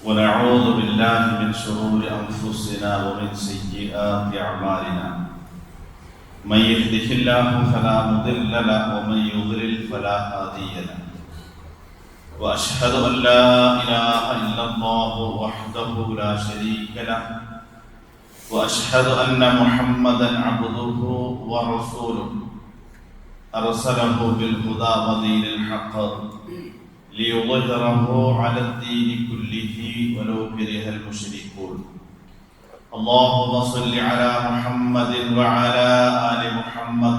ونعوذ بالله من شرور أنفسنا ومن سيئات أعمالنا من يهده الله فلا مضل له ومن يضلل فلا هادي له وأشهد أن لا إله إلا الله وحده لا شريك له وأشهد أن محمدا عبده ورسوله أرسله بالهدى ودين الحق ليظهره على الدين كله ولو كره المشركون. اللهم صل على محمد وعلى آل محمد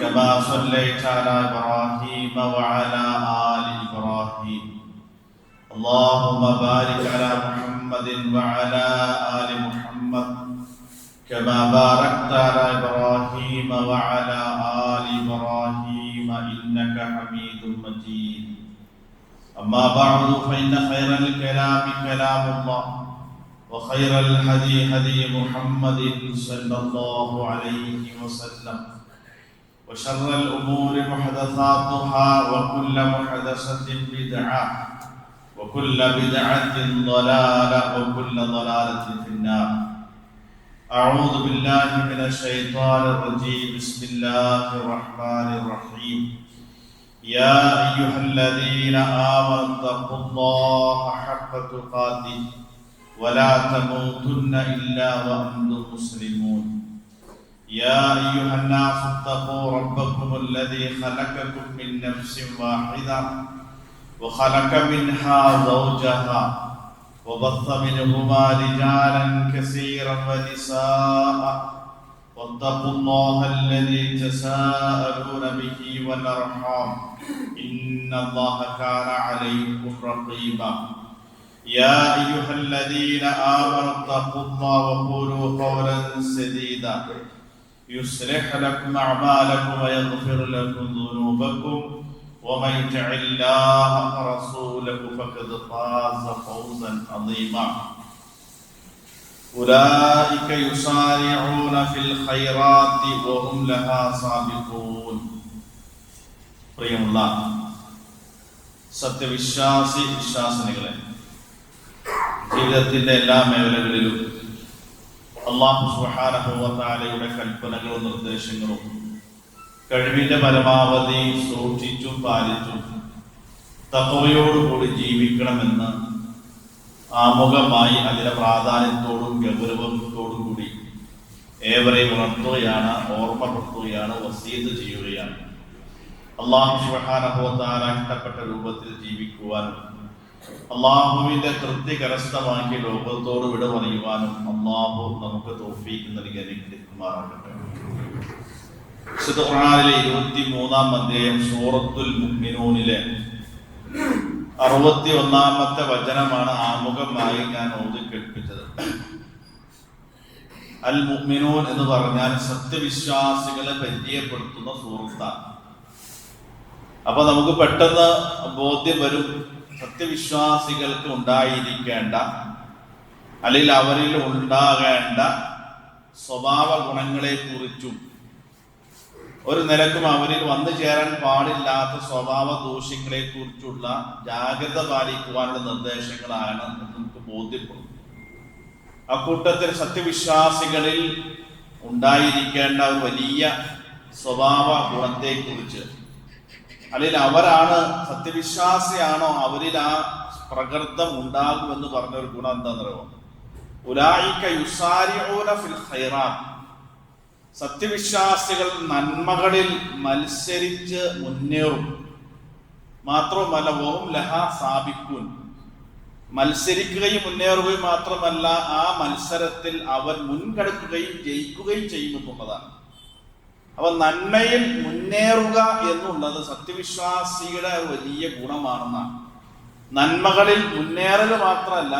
كما صليت على إبراهيم وعلى آل إبراهيم. اللهم بارك على محمد وعلى آل محمد كما باركت على إبراهيم وعلى آل إبراهيم إنك حميد مجيد. أما بعد فإن خير الكلام كلام الله وخير الهدي هدي محمد صلى الله عليه وسلم وشر الأمور محدثاتها وكل محدثة بدعة وكل بدعة ضلالة وكل ضلالة في النار. أعوذ بالله من الشيطان الرجيم. بسم الله الرحمن الرحيم. يا أيها الذين آمنوا اتقوا الله حق تقاته ولا تموتن إلا وأنتم مسلمون. يا أيها الناس اتقوا ربكم الذي خلقكم من نفس واحدة وخلق منها زوجها وبث منهما رجالا كثيرا ونساء واتقوا الله الذي تساءلون به والأرحام إن الله كان عليكم رقيبا. يا أيها الذين آمنوا اتقوا الله وقولوا قولا سديدا يصلح لكم أعمالكم ويغفر لكم ذنوبكم ومن يطع الله ورسوله فقد فاز فوزا عظيما. أولئك يسارعون في الخيرات وهم لها سابقون. പ്രിയമുള്ള സത്യവിശ്വാസി വിശ്വാസിനികളെ, ജീവിതത്തിന്റെ എല്ലാ മേഖലകളിലും അല്ലാഹു സുബ്ഹാനഹു വ തആലയുടെ കൽപ്പനകളും നിർദ്ദേശങ്ങളും കഴിവിന്റെ പരമാവധി സൂക്ഷിച്ചും പാലിച്ചും തഖ്വയോടുകൂടി ജീവിക്കണമെന്ന് ആമുഖമായി അതിന്റെ പ്രാധാന്യത്തോടും ഗൗരവത്തോടും കൂടി ഏവരെയും ഉണർത്തുകയാണ്, ഓർമ്മപ്പെടുത്തുകയാണ്, വസീയത്ത് ചെയ്യുകയാണ്. അല്ലാഹു സുബ്ഹാനഹു വ തആല ഇഷ്ടപ്പെട്ട രൂപത്തിൽ ജീവിക്കുവാനും അല്ലാഹുവിന്റെ തൃപ്തി കരസ്ഥമാക്കി ലോകത്തോട് വിട പറയുവാനും അല്ലാഹു നമുക്ക് തൗഫീഖ് നൽകി അനുഗ്രഹിക്കുമാറാകട്ടെ. വിശുദ്ധ ഖുർആനിലെ 23-ാം അധ്യായം സൂറത്തുൽ മുഅ്മിനൂനിലെ 61-ാമത്തെ വചനമാണ് ആമുഖമായി ഞാൻ ഓതി കേൾപ്പിച്ചത്. അൽ മുഅ്മിനൂൻ എന്ന് പറഞ്ഞാൽ സത്യവിശ്വാസികളെ പരിചയപ്പെടുത്തുന്ന സൂറത്താണ്. അപ്പൊ നമുക്ക് പെട്ടെന്ന് ബോധ്യം വരും, സത്യവിശ്വാസികൾക്ക് ഉണ്ടായിരിക്കേണ്ട അല്ലെങ്കിൽ അവരിൽ ഉണ്ടാകേണ്ട സ്വഭാവ ഗുണങ്ങളെ കുറിച്ചും ഒരു നിലക്കും അവരിൽ വന്നു ചേരാൻ പാടില്ലാത്ത സ്വഭാവ ദൂഷ്യങ്ങളെ കുറിച്ചുള്ള ജാഗ്രത പാലിക്കുവാനുള്ള നിർദ്ദേശങ്ങളാണ് നമുക്ക് ബോധ്യപ്പെടുന്നത്. അക്കൂട്ടത്തിൽ സത്യവിശ്വാസികളിൽ ഉണ്ടായിരിക്കേണ്ട ഒരു വലിയ സ്വഭാവ ഗുണത്തെ കുറിച്ച്, അല്ലെങ്കിൽ അവരാണ് സത്യവിശ്വാസിയാണോ അവരിൽ ആ പ്രകൃതം ഉണ്ടാകുമെന്ന് പറഞ്ഞ ഒരു ഗുണം എന്താണെന്നറിയോ? ഉലൈക യുസാരിഊന ഫിൽ ഖൈറാത്ത്. സത്യവിശ്വാസികൾ നന്മകളിൽ മത്സരിച്ച് മുന്നേറും. മാത്രവുമല്ല വഹും ലഹാ സാബിഖൂൻ. മത്സരിക്കുകയും മുന്നേറുകയും മാത്രമല്ല, ആ മത്സരത്തിൽ അവർ മുൻകടക്കുകയും ജയിക്കുകയും ചെയ്യുമെന്നുള്ളതാണ്. അപ്പൊ നന്മയിൽ മുന്നേറുക എന്നുള്ളത് സത്യവിശ്വാസിയുടെ വലിയ ഗുണമാണെന്നാണ്. നന്മകളിൽ മുന്നേറൽ മാത്രമല്ല,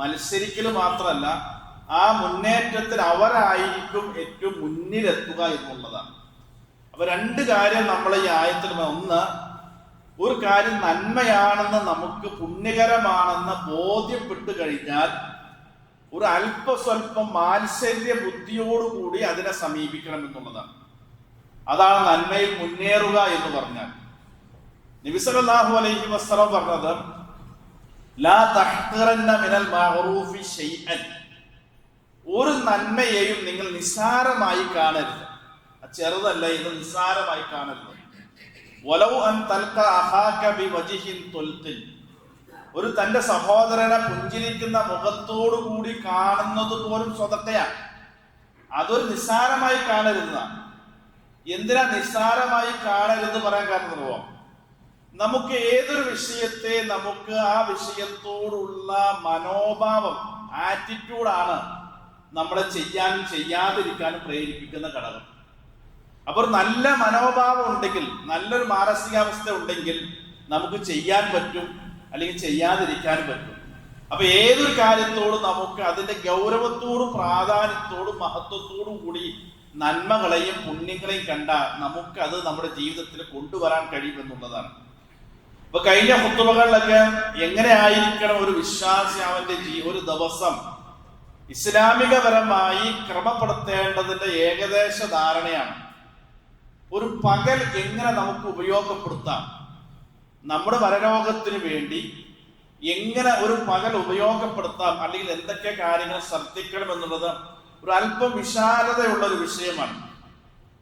മത്സരിക്കൽ മാത്രമല്ല, ആ മുന്നേറ്റത്തിൽ അവരായിരിക്കും ഏറ്റവും മുന്നിലെത്തുക എന്നുള്ളതാണ്. അപ്പൊ രണ്ട് കാര്യം നമ്മൾ ഈ ആയത്തിൽ, ഒന്ന്, ഒരു കാര്യം നന്മയാണെന്ന് നമുക്ക് പുണ്യകരമാണെന്ന് ബോധ്യപ്പെട്ടു കഴിഞ്ഞാൽ ഒരു അല്പസ്വല്പം മാത്സര്യ ബുദ്ധിയോടുകൂടി അതിനെ സമീപിക്കണം എന്നുള്ളതാണ്. അതാണ് നന്മയിൽ മുന്നേറുക എന്ന് പറഞ്ഞാൽ. നബി സല്ലല്ലാഹു അലൈഹി വസല്ലം പറഞ്ഞത്, ലാ തഹ്ഖിറന്ന മിനൽ മഅറൂഫി ശൈഅൻ, ഒരു നന്മയെയും നിങ്ങൾ നിസ്സാരമായി കാണരുത്. ചെറുതല്ല, ഇത് നിസ്സാരമായി കാണരുത്. വലൗ അൻ തൽഖ അഖാക ബിവജ്ഹിൻ തുൽഖിൻ, ഒരു തന്റെ സഹോദരനെ പുഞ്ചിരിക്കുന്ന മുഖത്തോടു കൂടി കാണുന്നത് പോലും സ്വതക്കയാണ്. അതൊരു നിസ്സാരമായി കാണരുത്. എന്തിനാ നിസ്സാരമായി കാണരുത് പറയാൻ കാരണം അറിയോ? നമുക്ക് ഏതൊരു വിഷയത്തെ നമുക്ക് ആ വിഷയത്തോടുള്ള മനോഭാവം, ആറ്റിറ്റ്യൂഡാണ് നമ്മളെ ചെയ്യാനും ചെയ്യാതിരിക്കാനും പ്രേരിപ്പിക്കുന്ന ഘടകം. അപ്പോൾ നല്ല മനോഭാവം ഉണ്ടെങ്കിൽ, നല്ലൊരു മാനസികാവസ്ഥ ഉണ്ടെങ്കിൽ നമുക്ക് ചെയ്യാൻ പറ്റും, അല്ലെങ്കിൽ ചെയ്യാതിരിക്കാനും പറ്റും. അപ്പൊ ഏതൊരു കാര്യത്തോടും നമുക്ക് അതിന്റെ ഗൗരവത്തോടും പ്രാധാന്യത്തോടും മഹത്വത്തോടും കൂടി നന്മകളെയും പുണ്യങ്ങളെയും കണ്ട നമുക്ക് അത് നമ്മുടെ ജീവിതത്തിൽ കൊണ്ടുവരാൻ കഴിയുമെന്നുള്ളതാണ്. അപ്പൊ കഴിഞ്ഞ ഖുതുബകളിലൊക്കെ എങ്ങനെ ആയിരിക്കണം ഒരു വിശ്വാസി അവന്റെ ഒരു ദിവസം ഇസ്ലാമികപരമായി ക്രമപ്പെടുത്തേണ്ടതിന്റെ ഏകദേശ ധാരണയാണ്. ഒരു പകൽ എങ്ങനെ നമുക്ക് ഉപയോഗപ്പെടുത്താം, നമ്മുടെ പരലോകത്തിന് വേണ്ടി എങ്ങനെ ഒരു പകൽ ഉപയോഗപ്പെടുത്താം, അല്ലെങ്കിൽ എന്തൊക്കെ കാര്യങ്ങൾ ശ്രദ്ധിക്കണം എന്നുള്ളത് ഒരു അല്പം വിശാലതയുള്ള ഒരു വിഷയമാണ്.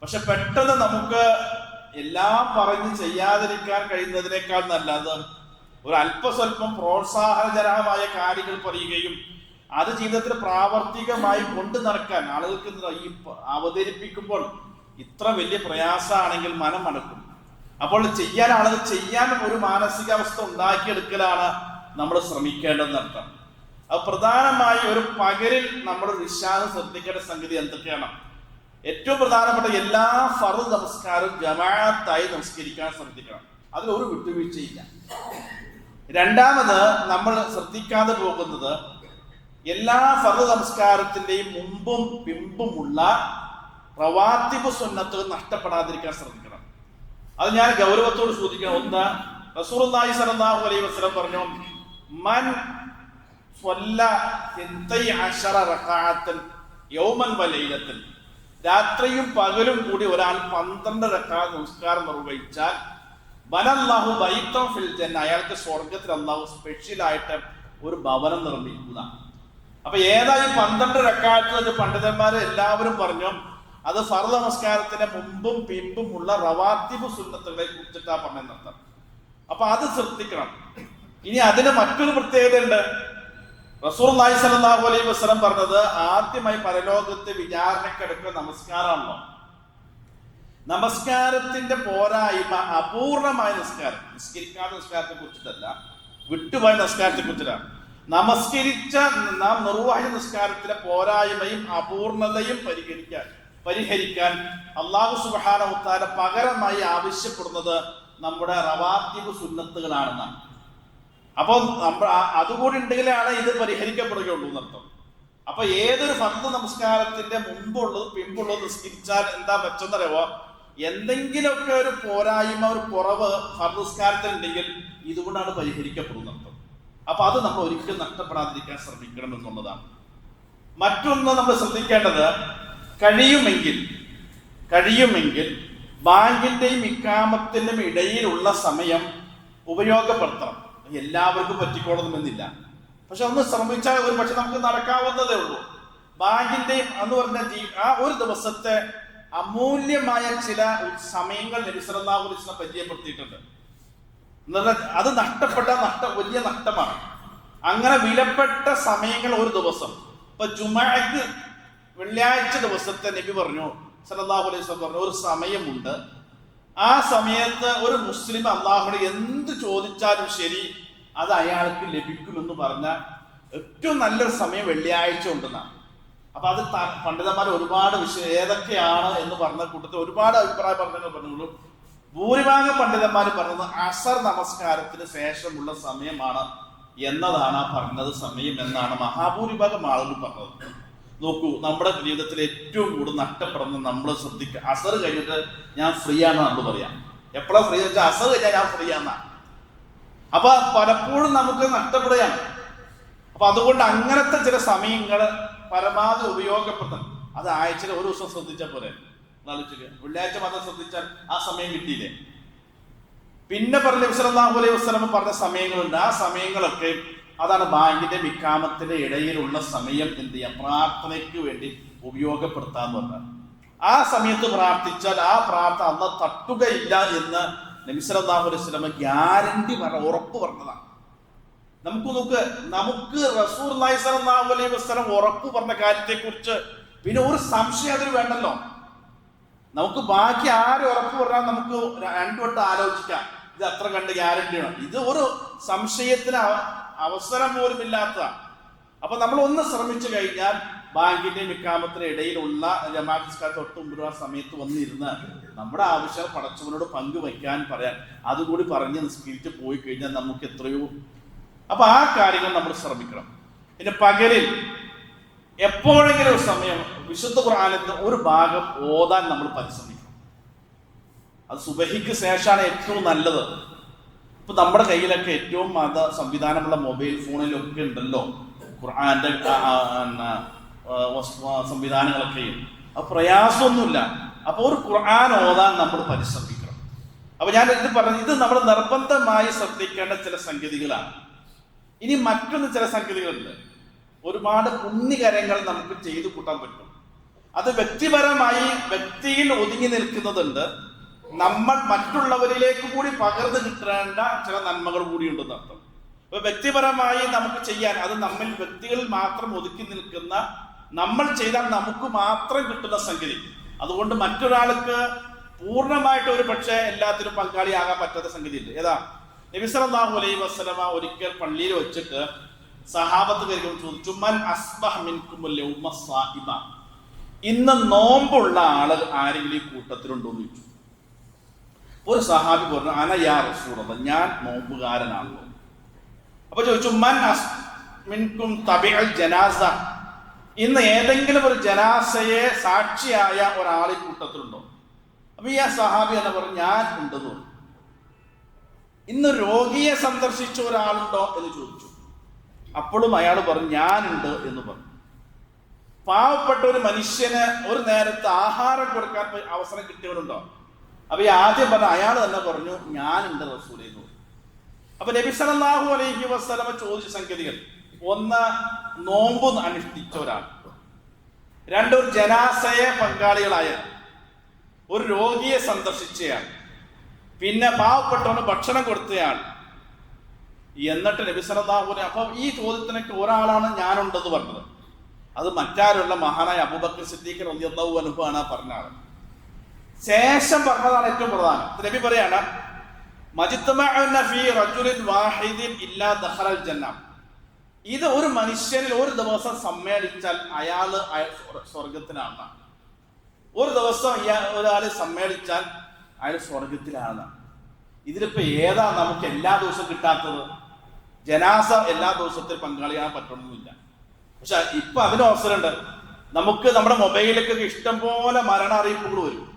പക്ഷെ പെട്ടെന്ന് നമുക്ക് എല്ലാം പറഞ്ഞ് ചെയ്യാതിരിക്കാൻ കഴിയുന്നതിനേക്കാൾ നല്ലത് ഒരു അല്പസ്വല്പം പ്രോത്സാഹനജനകമായ കാര്യങ്ങൾ പറയുകയും അത് ജീവിതത്തിൽ പ്രാവർത്തികമായി കൊണ്ടു നടക്കാൻ ആളുകൾക്ക് ഈ അവതരിപ്പിക്കുമ്പോൾ ഇത്ര വലിയ പ്രയാസമാണെങ്കിൽ മനം മണക്കും. അപ്പോൾ ചെയ്യാൻ ആളുകൾ ചെയ്യാൻ ഒരു മാനസികാവസ്ഥ ഉണ്ടാക്കിയെടുക്കലാണ് നമ്മൾ ശ്രമിക്കേണ്ടതെന്നർത്ഥം. അത് പ്രധാനമായി ഒരു പകലിൽ നമ്മൾ വിശ്വാസം ശ്രദ്ധിക്കേണ്ട സംഗതി എന്തൊക്കെയാണ്? ഏറ്റവും പ്രധാനപ്പെട്ട എല്ലാ ഫർദ് നമസ്കാരവും ജമാഅത്തായി നമസ്കരിക്കാൻ ശ്രദ്ധിക്കണം. അതിലൊരു വിട്ടുവീഴ്ചയില്ല. രണ്ടാമത് നമ്മൾ ശ്രദ്ധിക്കാതെ പോകുന്നത് എല്ലാ ഫർദ് നമസ്കാരത്തിന്റെയും മുമ്പും പിമ്പുമുള്ള റവാത്തിബ് സുന്നത്തുകൾ നഷ്ടപ്പെടാതിരിക്കാൻ ശ്രദ്ധിക്കണം. അത് ഞാൻ ഗൗരവത്തോട് സൂചിക്കണം. ഒന്ന്, റസൂലുള്ളാഹി സ്വല്ലല്ലാഹു അലൈഹി വസല്ലം പറഞ്ഞു, മൻ സ്വല്ല 12 റകഅത്തൻ യൗമൻ വലൈലത്തൻ, രാത്രിയും പകലും കൂടി ഒരാൾ 12 റകഅത്ത് നമസ്കാരം നിർവഹിച്ചാൽ ബനല്ലാഹു ബൈതൻ ഫിൽ ജന്ന, അയാൾക്ക് സ്വർഗ്ഗത്തിൽ അല്ലാഹു സ്പെഷ്യലായിട്ട് ഒരു ഭവനം നിർമ്മിക്കുക. അപ്പൊ ഏതായി 12 റകഅത്ത് എന്ന് പണ്ഡിതന്മാര് എല്ലാവരും പറഞ്ഞു അത് ഫർദ് നമസ്കാരത്തിന്റെ മുമ്പും പിമ്പും ഉള്ള റവാത്തിബ് സുന്നത്തുകളെ കുറിച്ചിട്ടാ പറഞ്ഞെന്നർത്ഥം. അപ്പൊ അത് ശ്രദ്ധിക്കണം. ഇനി അതിന് മറ്റൊരു പ്രത്യേകത ഉണ്ട്. റസൂലുള്ളാഹി സ്വല്ലല്ലാഹു അലൈഹി വസല്ലം പറഞ്ഞത് ആദ്യമായി പരലോകത്ത് വിചാരണക്കെടുക്കുന്ന നമസ്കാരമാണല്ലോ. നമസ്കാരത്തിന്റെ പോരായ്മ അപൂർണമായ നിസ്കാരം, നിസ്കരിക്കാത്ത നിസ്കാരത്തെ കുറിച്ചിട്ടല്ല, വിട്ടുപോയ നിസ്കാരത്തെ കുറിച്ചിട്ടാണ്. നമസ്കരിച്ച നാം നിർവഹിച്ച നിസ്കാരത്തിലെ പോരായ്മയും അപൂർണതയും പരിഹരിക്കാൻ അല്ലാഹു സുബ്ഹാനഹു വ തആല പകരമായി ആവശ്യപ്പെടുന്നത് നമ്മുടെ റവാത്തിബ് സുന്നത്തുകളാണെന്നാണ്. അപ്പോൾ അതുകൂടി ഉണ്ടെങ്കിലാണ് ഇത് പരിഹരിക്കപ്പെടുകയുള്ളൂ എന്നർത്ഥം. അപ്പൊ ഏതൊരു ഫർദ് നമസ്കാരത്തിന്റെ മുമ്പുള്ളത് പിമ്പുള്ളത് നിസ്കരിച്ചാൽ എന്താ പറ്റുന്നറിയോ? എന്തെങ്കിലുമൊക്കെ ഒരു പോരായ്മ, ഒരു കുറവ് ഫർദ് നിസ്കാരത്തിൽ ഉണ്ടെങ്കിൽ ഇതുകൊണ്ടാണ് പരിഹരിക്കപ്പെടുന്നത്. അപ്പൊ അത് നമ്മൾ ഒരിക്കലും നഷ്ടപ്പെടാതിരിക്കാൻ ശ്രമിക്കണം എന്നുള്ളതാണ്. മറ്റൊന്ന് നമ്മൾ ശ്രദ്ധിക്കേണ്ടത്, കഴിയുമെങ്കിൽ ബാങ്കിന്റെയും ഇക്കാമത്തിന്റെയും ഇടയിലുള്ള സമയം ഉപയോഗപ്പെടുത്തണം. എല്ലാവർക്കും പറ്റിക്കോളണമെന്നില്ല, പക്ഷെ ഒന്ന് ശ്രമിച്ചാൽ ഒരു പക്ഷെ നമുക്ക് നടക്കാവുന്നതേ ഉള്ളൂ. ബാങ്കിന്റെയും എന്ന് പറഞ്ഞ ആ ഒരു ദിവസത്തെ അമൂല്യമായ ചില സമയങ്ങൾ നബി സല്ലല്ലാഹു അലൈഹി വസല്ലം പരിചയപ്പെടുത്തിയിട്ടുണ്ട്. അത് വലിയ നഷ്ടമാണ്. അങ്ങനെ വിലപ്പെട്ട സമയങ്ങൾ ഒരു ദിവസം, ഇപ്പൊ ജുമഅക്ക് വെള്ളിയാഴ്ച ദിവസത്തെ നബി പറഞ്ഞു, സല്ലല്ലാഹു അലൈഹി വസല്ലം പറഞ്ഞു, ഒരു സമയമുണ്ട്, ആ സമയത്ത് ഒരു മുസ്ലിം അള്ളാഹുവിനെ എന്ത് ചോദിച്ചാലും ശരി അത് അയാൾക്ക് ലഭിക്കുമെന്ന് പറഞ്ഞ ഏറ്റവും നല്ലൊരു സമയം വെള്ളിയാഴ്ച ഉണ്ടെന്നാണ്. അപ്പൊ അത് പണ്ഡിതന്മാർ ഒരുപാട് വിഷയം ഏതൊക്കെയാണ് എന്ന് പറഞ്ഞ കൂട്ടത്തിൽ ഒരുപാട് അഭിപ്രായ പറഞ്ഞുള്ളൂ. ഭൂരിഭാഗം പണ്ഡിതന്മാർ പറഞ്ഞത് അസർ നമസ്കാരത്തിന് ശേഷമുള്ള സമയമാണ് എന്നതാണ് ആ പറഞ്ഞത് സമയം എന്നാണ് മഹാഭൂരിഭാഗം ആളുകൾ പറഞ്ഞത്. നോക്കൂ, നമ്മുടെ ജീവിതത്തിൽ ഏറ്റവും കൂടുതൽ നഷ്ടപ്പെടുന്ന നമ്മൾ ശ്രദ്ധിക്കുക, അസർ കഴിഞ്ഞിട്ട് ഞാൻ ഫ്രീ ആണെന്ന് നമ്മൾ പറയാം. എപ്പോഴാണ് ഫ്രീ വെച്ചാൽ അസർ കഴിഞ്ഞാൽ ഞാൻ ഫ്രീ ആണെന്നാ. അപ്പൊ പലപ്പോഴും നമുക്ക് നഷ്ടപ്പെടുകയാണ്. അപ്പൊ അതുകൊണ്ട് അങ്ങനത്തെ ചില സമയങ്ങൾ പരമാവധി ഉപയോഗപ്പെടുത്തണം. അത് ആഴ്ചയിൽ ഒരു ദിവസം ശ്രദ്ധിച്ചാൽ പോലെ, വെള്ളിയാഴ്ച മാത്രം ശ്രദ്ധിച്ചാൽ ആ സമയം കിട്ടിയില്ലേ. പിന്നെ പറഞ്ഞ നബി സല്ലല്ലാഹു അലൈഹി വസല്ലം പറഞ്ഞ സമയങ്ങളുണ്ട്. ആ സമയങ്ങളൊക്കെ അതാണ് ബാങ്കിന്റെ ഇഖാമത്തിന്റെ ഇടയിലുള്ള സമയം എന്ത് ചെയ്യാം, പ്രാർത്ഥനയ്ക്ക് വേണ്ടി ഉപയോഗപ്പെടുത്താന്ന് പറഞ്ഞാൽ ആ സമയത്ത് പ്രാർത്ഥിച്ചാൽ ആ പ്രാർത്ഥന അന്ന് തട്ടുകയില്ല എന്ന് നബി സല്ലല്ലാഹു അലൈഹി വസല്ലം ഗ്യാരണ്ടി ഉറപ്പ് പറഞ്ഞതാണ്. നമുക്ക് റസൂലുള്ളാഹി സ്വല്ലല്ലാഹു അലൈഹി വസല്ലം ഉറപ്പ് പറഞ്ഞ കാര്യത്തെ കുറിച്ച് പിന്നെ ഒരു സംശയം അതിന് വേണ്ടല്ലോ. നമുക്ക് ബാക്കി ആര് ഉറപ്പ് പറഞ്ഞാൽ നമുക്ക് രണ്ടു വട്ടം ആലോചിക്കാം, ഇത് അത്ര കണ്ട് ഗ്യാരണ്ടിയാണ്. ഇത് ഒരു സംശയത്തിന് അവസരം പോലും ഇല്ലാത്തതാണ്. അപ്പൊ നമ്മൾ ഒന്ന് ശ്രമിച്ചു കഴിഞ്ഞാൽ ബാങ്കിന്റെ ഇഖാമത്തിന്റെ ഇടയിലുള്ള ജമാഅത്ത് നിസ്കാരത്തിന് തൊട്ട് മുമ്പ് സമയത്ത് വന്നിരുന്ന് നമ്മുടെ ആവശ്യം പടച്ചവനോട് പങ്കുവയ്ക്കാൻ പറയാൻ അതുകൂടി പറഞ്ഞ് നിസ്കരിച്ച് പോയി കഴിഞ്ഞാൽ നമുക്ക് എത്രയോ. അപ്പൊ ആ കാര്യങ്ങൾ നമ്മൾ ശ്രമിക്കണം. പിന്നെ പകലിൽ എപ്പോഴെങ്കിലും ഒരു സമയം വിശുദ്ധ ഖുർആനിന്റെ ഒരു ഭാഗം ഓതാൻ നമ്മൾ പരിശ്രമിക്കണം. അത് സുബഹിക്ക് ശേഷമാണ് ഏറ്റവും നല്ലത്. ഇപ്പൊ നമ്മുടെ കയ്യിലൊക്കെ ഏറ്റവും സംവിധാനമുള്ള മൊബൈൽ ഫോണിലൊക്കെ ഉണ്ടല്ലോ ഖുർആന്റെ സംവിധാനങ്ങളൊക്കെ. അത് പ്രയാസമൊന്നുമില്ല. അപ്പൊ ഒരു ഖുർആൻ ഓതാൻ നമ്മൾ പരിശ്രമിക്കണം. അപ്പൊ ഞാൻ ഇത് പറഞ്ഞു, ഇത് നമ്മൾ നിർബന്ധമായി ശ്രദ്ധിക്കേണ്ട ചില സംഗതികളാണ്. ഇനി മറ്റൊന്ന് ചില സംഗതികളുണ്ട്. ഒരുപാട് പുണ്യകരങ്ങൾ നമുക്ക് ചെയ്തു കൂട്ടാൻ പറ്റും. അത് വ്യക്തിപരമായി വ്യക്തിയിൽ ഒതുങ്ങി നിൽക്കുന്നതുണ്ട്. നമ്മൾ മറ്റുള്ളവരിലേക്ക് കൂടി പകർന്നു കിട്ടേണ്ട ചില നന്മകൾ കൂടി ഉണ്ടെന്ന് അർത്ഥം. അപ്പൊ വ്യക്തിപരമായി നമുക്ക് ചെയ്യാൻ, അത് നമ്മിൽ വ്യക്തികളിൽ മാത്രം ഒതുക്കി നിൽക്കുന്ന, നമ്മൾ ചെയ്താൽ നമുക്ക് മാത്രം കിട്ടുന്ന സംഗതി. അതുകൊണ്ട് മറ്റൊരാൾക്ക് പൂർണ്ണമായിട്ട് ഒരു പക്ഷേ എല്ലാത്തിനും പങ്കാളിയാകാൻ പറ്റാത്ത സംഗതി ഇല്ല. ഏതാ? നബി സല്ലല്ലാഹു അലൈഹി വസല്ലമ ഒരിക്കൽ പള്ളിയിൽ വെച്ചിട്ട് സഹാബത്ത് കരിക്കും ചോദിച്ചു, മൻ അസ്ബഹ മിൻകുമുൽ യൗമ സായിബ, ഇന്ന് നോമ്പുള്ള ആള് ആരെങ്കിലും ഈ കൂട്ടത്തിലുണ്ടോ എന്ന് ചോദിച്ചു. ഒരു സഹാബി പറഞ്ഞു, അന യാ റസൂലല്ലാഹ്, ഞാൻ നോമ്പുകാരനാണല്ലോ. അപ്പൊ ചോദിച്ചു, മൻ മിൻകും തബിഅൽ ജനാസ, ഇന്ന് ഏതെങ്കിലും ഒരു ജനാസയെ സാക്ഷിയായ ഒരാൾ ഈ കൂട്ടത്തിലുണ്ടോ? അപ്പൊ ഈ സഹാബി എന്ന് പറഞ്ഞു, ഞാൻ ഉണ്ടെന്ന് പറഞ്ഞു. ഇന്ന് രോഗിയെ സന്ദർശിച്ച ഒരാളുണ്ടോ എന്ന് ചോദിച്ചു. അപ്പോഴും അയാൾ പറഞ്ഞു, ഞാനുണ്ട് എന്ന് പറഞ്ഞു. പാവപ്പെട്ട ഒരു മനുഷ്യന് ഒരു നേരത്തെ ആഹാരം കൊടുക്കാൻ അവസരം കിട്ടിയവരുണ്ടോ? അപ്പൊ ഈ ആദ്യം പറഞ്ഞ അയാൾ തന്നെ പറഞ്ഞു, ഞാനുണ്ട് റസൂലേ എന്ന് പറഞ്ഞു. അപ്പൊ നബി സല്ലല്ലാഹു അലൈഹി വസല്ലമ ചോദിച്ച സംഗതികൾ: ഒന്ന്, നോമ്പ് അനുഷ്ഠിച്ച ഒരാൾ; രണ്ട്, ഒരു ജനാസയെ പങ്കാളികളായ, ഒരു രോഗിയെ സന്ദർശിച്ചയാൾ, പിന്നെ പാവപ്പെട്ടവന് ഭക്ഷണം കൊടുത്തയാൾ. എന്നിട്ട് നബി സല്ലല്ലാഹു അലൈഹി, അപ്പൊ ഈ ചോദ്യത്തിനൊക്കെ ഒരാളാണ് ഞാനുണ്ടെന്ന് പറഞ്ഞത്. അത് മറ്റാരുള്ള മഹാനായ അബൂബക്കർ സിദ്ദീഖ് റളിയല്ലാഹു അൻഹു ആണ് പറഞ്ഞ ആൾ. ശേഷം പറഞ്ഞതാണ് ഏറ്റവും പ്രധാനം. നബി പറയാണ്, മജ്തമഅന ഫീ റജുലിൻ വാഹിദിൻ ഇല്ലാ ദഖലൽ ജന്ന, ഇത് ഒരു മനുഷ്യനിൽ ഒരു ദിവസം സമ്മേളിച്ചാൽ അയാൾ സ്വർഗത്തിലാണ്. ഒരു ദിവസം ഒരാൾ സമ്മേളിച്ചാൽ അയാൾ സ്വർഗത്തിലാണ്. ഇതിലിപ്പോ ഏതാ നമുക്ക് എല്ലാ ദിവസവും കിട്ടാത്തത്? ജനാസ എല്ലാ ദിവസത്തിൽ പങ്കാളിയാൻ പറ്റണമെന്നില്ല. പക്ഷെ ഇപ്പൊ അതിന് അവസരമുണ്ട്. നമുക്ക് നമ്മുടെ മൊബൈലിലൊക്കെ ഇഷ്ടം പോലെ മരണ അറിയിപ്പുകൾ വരും.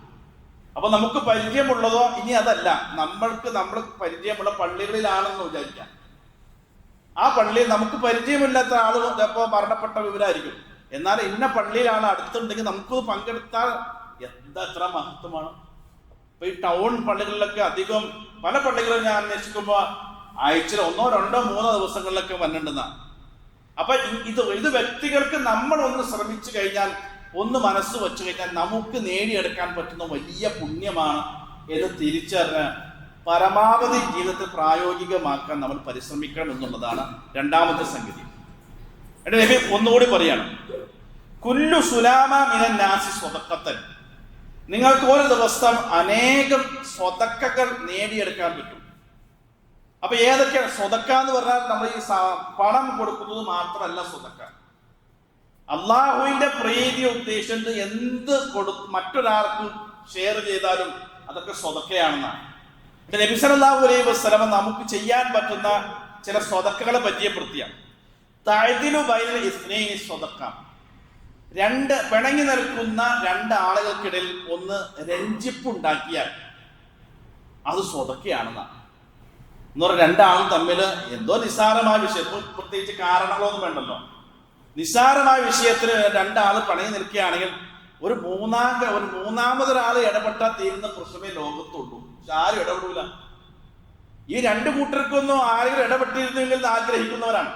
അപ്പൊ നമുക്ക് പരിചയമുള്ളതോ, ഇനി അതല്ല, നമ്മൾ പരിചയമുള്ള പള്ളികളിലാണെന്ന് വിചാരിക്കാം. ആ പള്ളിയിൽ നമുക്ക് പരിചയമില്ലാത്ത ആള് ചിലപ്പോ മരണപ്പെട്ട വിവരമായിരിക്കും. എന്നാൽ ഇന്ന പള്ളിയിലാണ് അടുത്തുണ്ടെങ്കിൽ നമുക്കത് പങ്കെടുത്താൽ എത്ര മഹത്വമാണ്. ഇപ്പൊ ഈ ടൗൺ പള്ളികളിലൊക്കെ അധികം, പല പള്ളികളും ഞാൻ അന്വേഷിക്കുമ്പോ ആഴ്ചയിൽ 1, 2, 3 ദിവസങ്ങളിലൊക്കെ വന്നിട്ടുണ്ടെന്ന. അപ്പൊ ഇത് വ്യക്തികൾക്ക് നമ്മൾ ഒന്ന് ശ്രമിച്ചു കഴിഞ്ഞാൽ, ഒന്ന് മനസ്സ് വെച്ചു കഴിഞ്ഞാൽ നമുക്ക് നേടിയെടുക്കാൻ പറ്റുന്ന വലിയ പുണ്യമാണ് എന്ന് തിരിച്ചറിഞ്ഞ് പരമാവധി ജീവിതത്തിൽ പ്രായോഗികമാക്കാൻ നമ്മൾ പരിശ്രമിക്കണം എന്നുള്ളതാണ് രണ്ടാമത്തെ സംഗതി. എന്റെ നബി ഒന്നുകൂടി പറയാണ്, കുല്ലു സുലാമ മിനൻ നാസി സ്വതക്കത്തൻ, നിങ്ങൾക്ക് ഒരു ദിവസം അനേകം സ്വതക്കകൾ നേടിയെടുക്കാൻ പറ്റും. അപ്പൊ ഏതൊക്കെയാണ് സ്വതക്ക എന്ന് പറഞ്ഞാൽ? നമ്മൾ ഈ പണം കൊടുക്കുന്നത് മാത്രമല്ല സ്വതക്ക. അള്ളാഹുവിന്റെ പ്രീതി ഉദ്ദേശിച്ചിട്ട് എന്ത് മറ്റൊരാൾക്ക് ഷെയർ ചെയ്താലും അതൊക്കെ സ്വതക്കയാണെന്നാണ്. നബി സല്ലല്ലാഹു അലൈഹി വസല്ലം നമുക്ക് ചെയ്യാൻ പറ്റുന്ന ചില സ്വതക്കകളെ പരിചയപ്പെടുത്തിയ തഅദിലു ബൈനൽ ഇസ്നൈനി സ്വതക്ക, രണ്ട് പിണങ്ങി നിൽക്കുന്ന രണ്ട് ആളുകൾക്കിടയിൽ ഒന്ന് രഞ്ജിപ്പുണ്ടാക്കിയാൽ അത് സ്വതക്കയാണെന്നാണ്. എന്ന് പറഞ്ഞാൽ രണ്ടാളും തമ്മിൽ എന്തോ നിസ്സാരമായ വിഷയം, പ്രത്യേകിച്ച് കാരണങ്ങളൊന്നും വേണ്ടല്ലോ, നിസ്സാരമായ വിഷയത്തിന് രണ്ടാള് പിണങ്ങി നിൽക്കുകയാണെങ്കിൽ ഒരു മൂന്നാമതൊരാൾ ഇടപെട്ടാൽ തീരുന്ന പ്രശ്നമേ ലോകത്തുള്ളൂ. പക്ഷെ ആരും ഇടപെടൂല. ഈ രണ്ടു കൂട്ടർക്കൊന്നും ആരെങ്കിലും ഇടപെട്ടിരുന്നെങ്കിൽ ആഗ്രഹിക്കുന്നവരാണ്.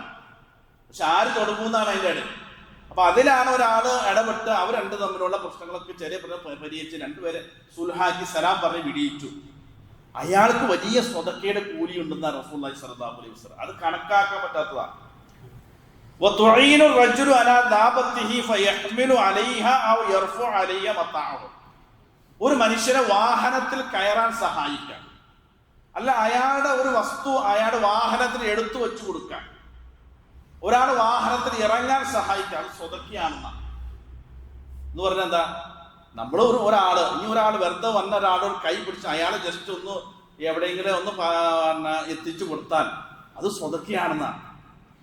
പക്ഷെ ആര് തുടങ്ങുന്നതാണ് അതിൻ്റെ ഇടയിൽ. അപ്പൊ അതിലാണ് ഒരാൾ ഇടപെട്ട് അവർ രണ്ട് തമ്മിലുള്ള പ്രശ്നങ്ങളൊക്കെ ചെറിയ പരിഹരിച്ച് രണ്ടുപേരെ സുൽഹാക്കി സലാം പറഞ്ഞ് വിടിയിച്ചു. അയാൾക്ക് വലിയ സ്വതക്കയുടെ കൂലി ഉണ്ടെന്നാണ് റസൂലുള്ളാഹി സ്വല്ലല്ലാഹു അലൈഹി വസല്ലം. അത് കണക്കാക്കാൻ പറ്റാത്തതാണ്. ഒരു മനുഷ്യനെ വാഹനത്തിൽ കയറാൻ സഹായിക്കാൻ, അല്ല അയാളുടെ ഒരു വസ്തു അയാളുടെ വാഹനത്തിൽ എടുത്തു വെച്ചു കൊടുക്കാൻ, ഒരാൾ വാഹനത്തിൽ ഇറങ്ങാൻ സഹായിക്കാൻ, അത് സ്വതക്കയാണെന്നാണ്. എന്ന് പറഞ്ഞാൽ എന്താ, നമ്മൾ ഒരാൾ വെറുതെ വന്ന ഒരാൾ ഒരു കൈ പിടിച്ച് അയാൾ ജസ്റ്റ് ഒന്ന് എവിടെയെങ്കിലും ഒന്ന് എത്തിച്ചു കൊടുത്താൽ അത് സ്വതക്കയാണെന്നാണ്.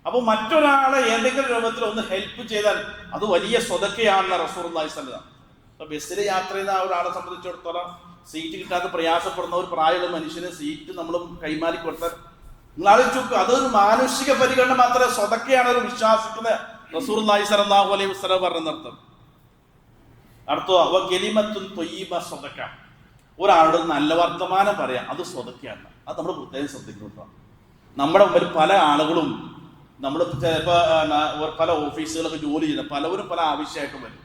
അപ്പോൾ മറ്റൊരാളെ ഏതെങ്കിലും രൂപത്തിൽ ഒന്ന് ഹെൽപ്പ് ചെയ്താൽ അത് വലിയ സ്വതക്കയാണെന്ന് റസൂലുള്ളാഹി സ്വല്ലല്ലാഹു അലൈഹി വസല്ലം. ഇപ്പൊ ബസ്സിൽ യാത്ര ചെയ്യുന്ന ഒരാളെ സംബന്ധിച്ചിടത്തോളം സീറ്റ് കിട്ടാതെ പ്രയാസപ്പെടുന്ന ഒരു പ്രായമുള്ള മനുഷ്യന് സീറ്റ് നമ്മൾ കൈമാറി കൊടുത്താൽ നിങ്ങൾ ആലോചിച്ച് നോക്കുക, അതൊരു മാനുഷിക പരിഗണന മാത്രമേ സ്വതക്കയാണ് ഒരു വിശ്വാസിക്കുന്ന റസൂലുള്ളാഹി സ്വല്ലല്ലാഹു അലൈഹി വസല്ലം പറഞ്ഞർത്ഥം. അടുത്ത കലിമത്തുൻ ത്വയ്യിബ സ്വതക്ക, ഒരാളോട് നല്ല വർത്തമാനം പറയാം, അത് സ്വതക്കയാണ്. അത് നമ്മൾ പ്രത്യേകം ശ്രദ്ധിക്കുന്നുണ്ടാണ്. നമ്മുടെ മുമ്പിൽ പല ആളുകളും, നമ്മൾ ചിലപ്പോൾ പല ഓഫീസുകളൊക്കെ ജോലി ചെയ്യുന്ന പലവരും പല ആവശ്യമായിട്ട് വരും.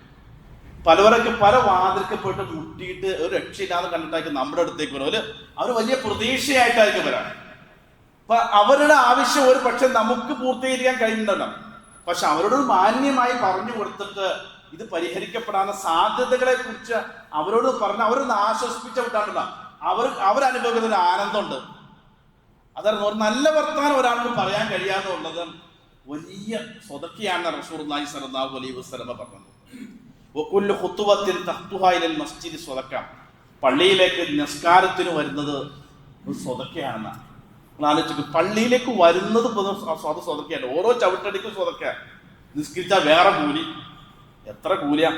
പലവരൊക്കെ പല വാതിൽക്ക് പോയിട്ട് മുട്ടിയിട്ട് ഒരു രക്ഷയില്ലാതെ കണ്ടിട്ടായിരിക്കും നമ്മുടെ അടുത്തേക്ക് വരും. അവർ വലിയ പ്രതീക്ഷയായിട്ടായിരിക്കും വരാൻ. അപ്പൊ അവരുടെ ആവശ്യം ഒരു പക്ഷെ നമുക്ക് പൂർത്തീകരിക്കാൻ കഴിയുന്നുണ്ടാവും. പക്ഷെ അവരോട് മാന്യമായി പറഞ്ഞു കൊടുത്തിട്ട് ഇത് പരിഹരിക്കപ്പെടാവുന്ന സാധ്യതകളെ കുറിച്ച് അവരോട് പറഞ്ഞ് അവരൊന്ന് ആശ്വസിപ്പിച്ച വിട്ടാണ്ടല്ല, അവരനുഭവിക്കുന്ന ഒരു ആനന്ദമുണ്ട്. അതായിരുന്നു ഒരു നല്ല വർത്തമാനം ഒരാളോട് പറയാൻ കഴിയാന്നുള്ളത് വലിയ സ്വതക്കയാണ് റസൂലുള്ളാഹി സ്വല്ലല്ലാഹു അലൈഹി വസല്ലം പറഞ്ഞത്. വകുല്ലു ഖുതുവത്തിൻ തഖ്തുഹാ ഇലൽ മസ്ജിദി സ്വതക്ക, പള്ളിയിലേക്ക് നിസ്കാരത്തിന് വരുന്നത് ഒരു സ്വതക്കയാണെന്നാണ്. നിങ്ങൾ ആലോചിക്കും, പള്ളിയിലേക്ക് വരുന്നത് അത് സ്വതക്കയാണ്. ഓരോ ചവിട്ടടിക്കും സ്വതക്ക. നിസ്കരിച്ചാൽ വേറെ കൂലി, എത്ര കൂലിയാ.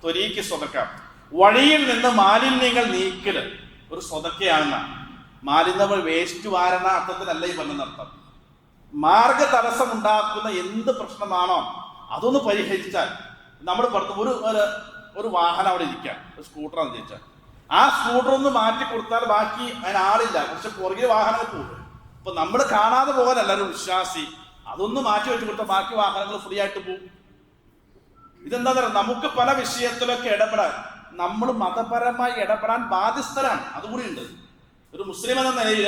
ത്വരീക്ക് സ്വതക്ക, വഴിയിൽ നിന്ന് മാലിന്യങ്ങൾ നീക്കല് ഒരു സ്വതക്കയാണെന്നാണ്. മാലിന്യങ്ങൾ വേസ്റ്റ് വാരണ അർത്ഥത്തിലല്ല ഈ പറഞ്ഞർത്ഥം. മാർഗ തടസ്സം ഉണ്ടാക്കുന്ന എന്ത് പ്രശ്നമാണോ അതൊന്ന് പരിഹരിച്ചാൽ, നമ്മൾ ഒരു വാഹനം അവിടെ ഇരിക്കാം, ഒരു സ്കൂട്ടറാന്ന് ചോദിച്ചാൽ ആ സ്കൂട്ടർ ഒന്ന് മാറ്റി കൊടുത്താൽ ബാക്കി അതിനാളില്ല, പക്ഷെ പുറകിൽ വാഹനങ്ങൾ പോകും. ഇപ്പൊ നമ്മൾ കാണാതെ പോകാനല്ല ഒരു വിശ്വാസി, അതൊന്ന് മാറ്റി വെച്ച് കൊടുത്താൽ ബാക്കി വാഹനങ്ങൾ ഫ്രീ ആയിട്ട് പോകും. ഇതെന്താ പറയുക, നമുക്ക് പല വിഷയത്തിലൊക്കെ ഇടപെടാൻ, നമ്മൾ മതപരമായി ഇടപെടാൻ ബാധ്യസ്ഥരാണ്. അതുകൂടി ഉണ്ട്. ഒരു മുസ്ലിം എന്ന നിലയിൽ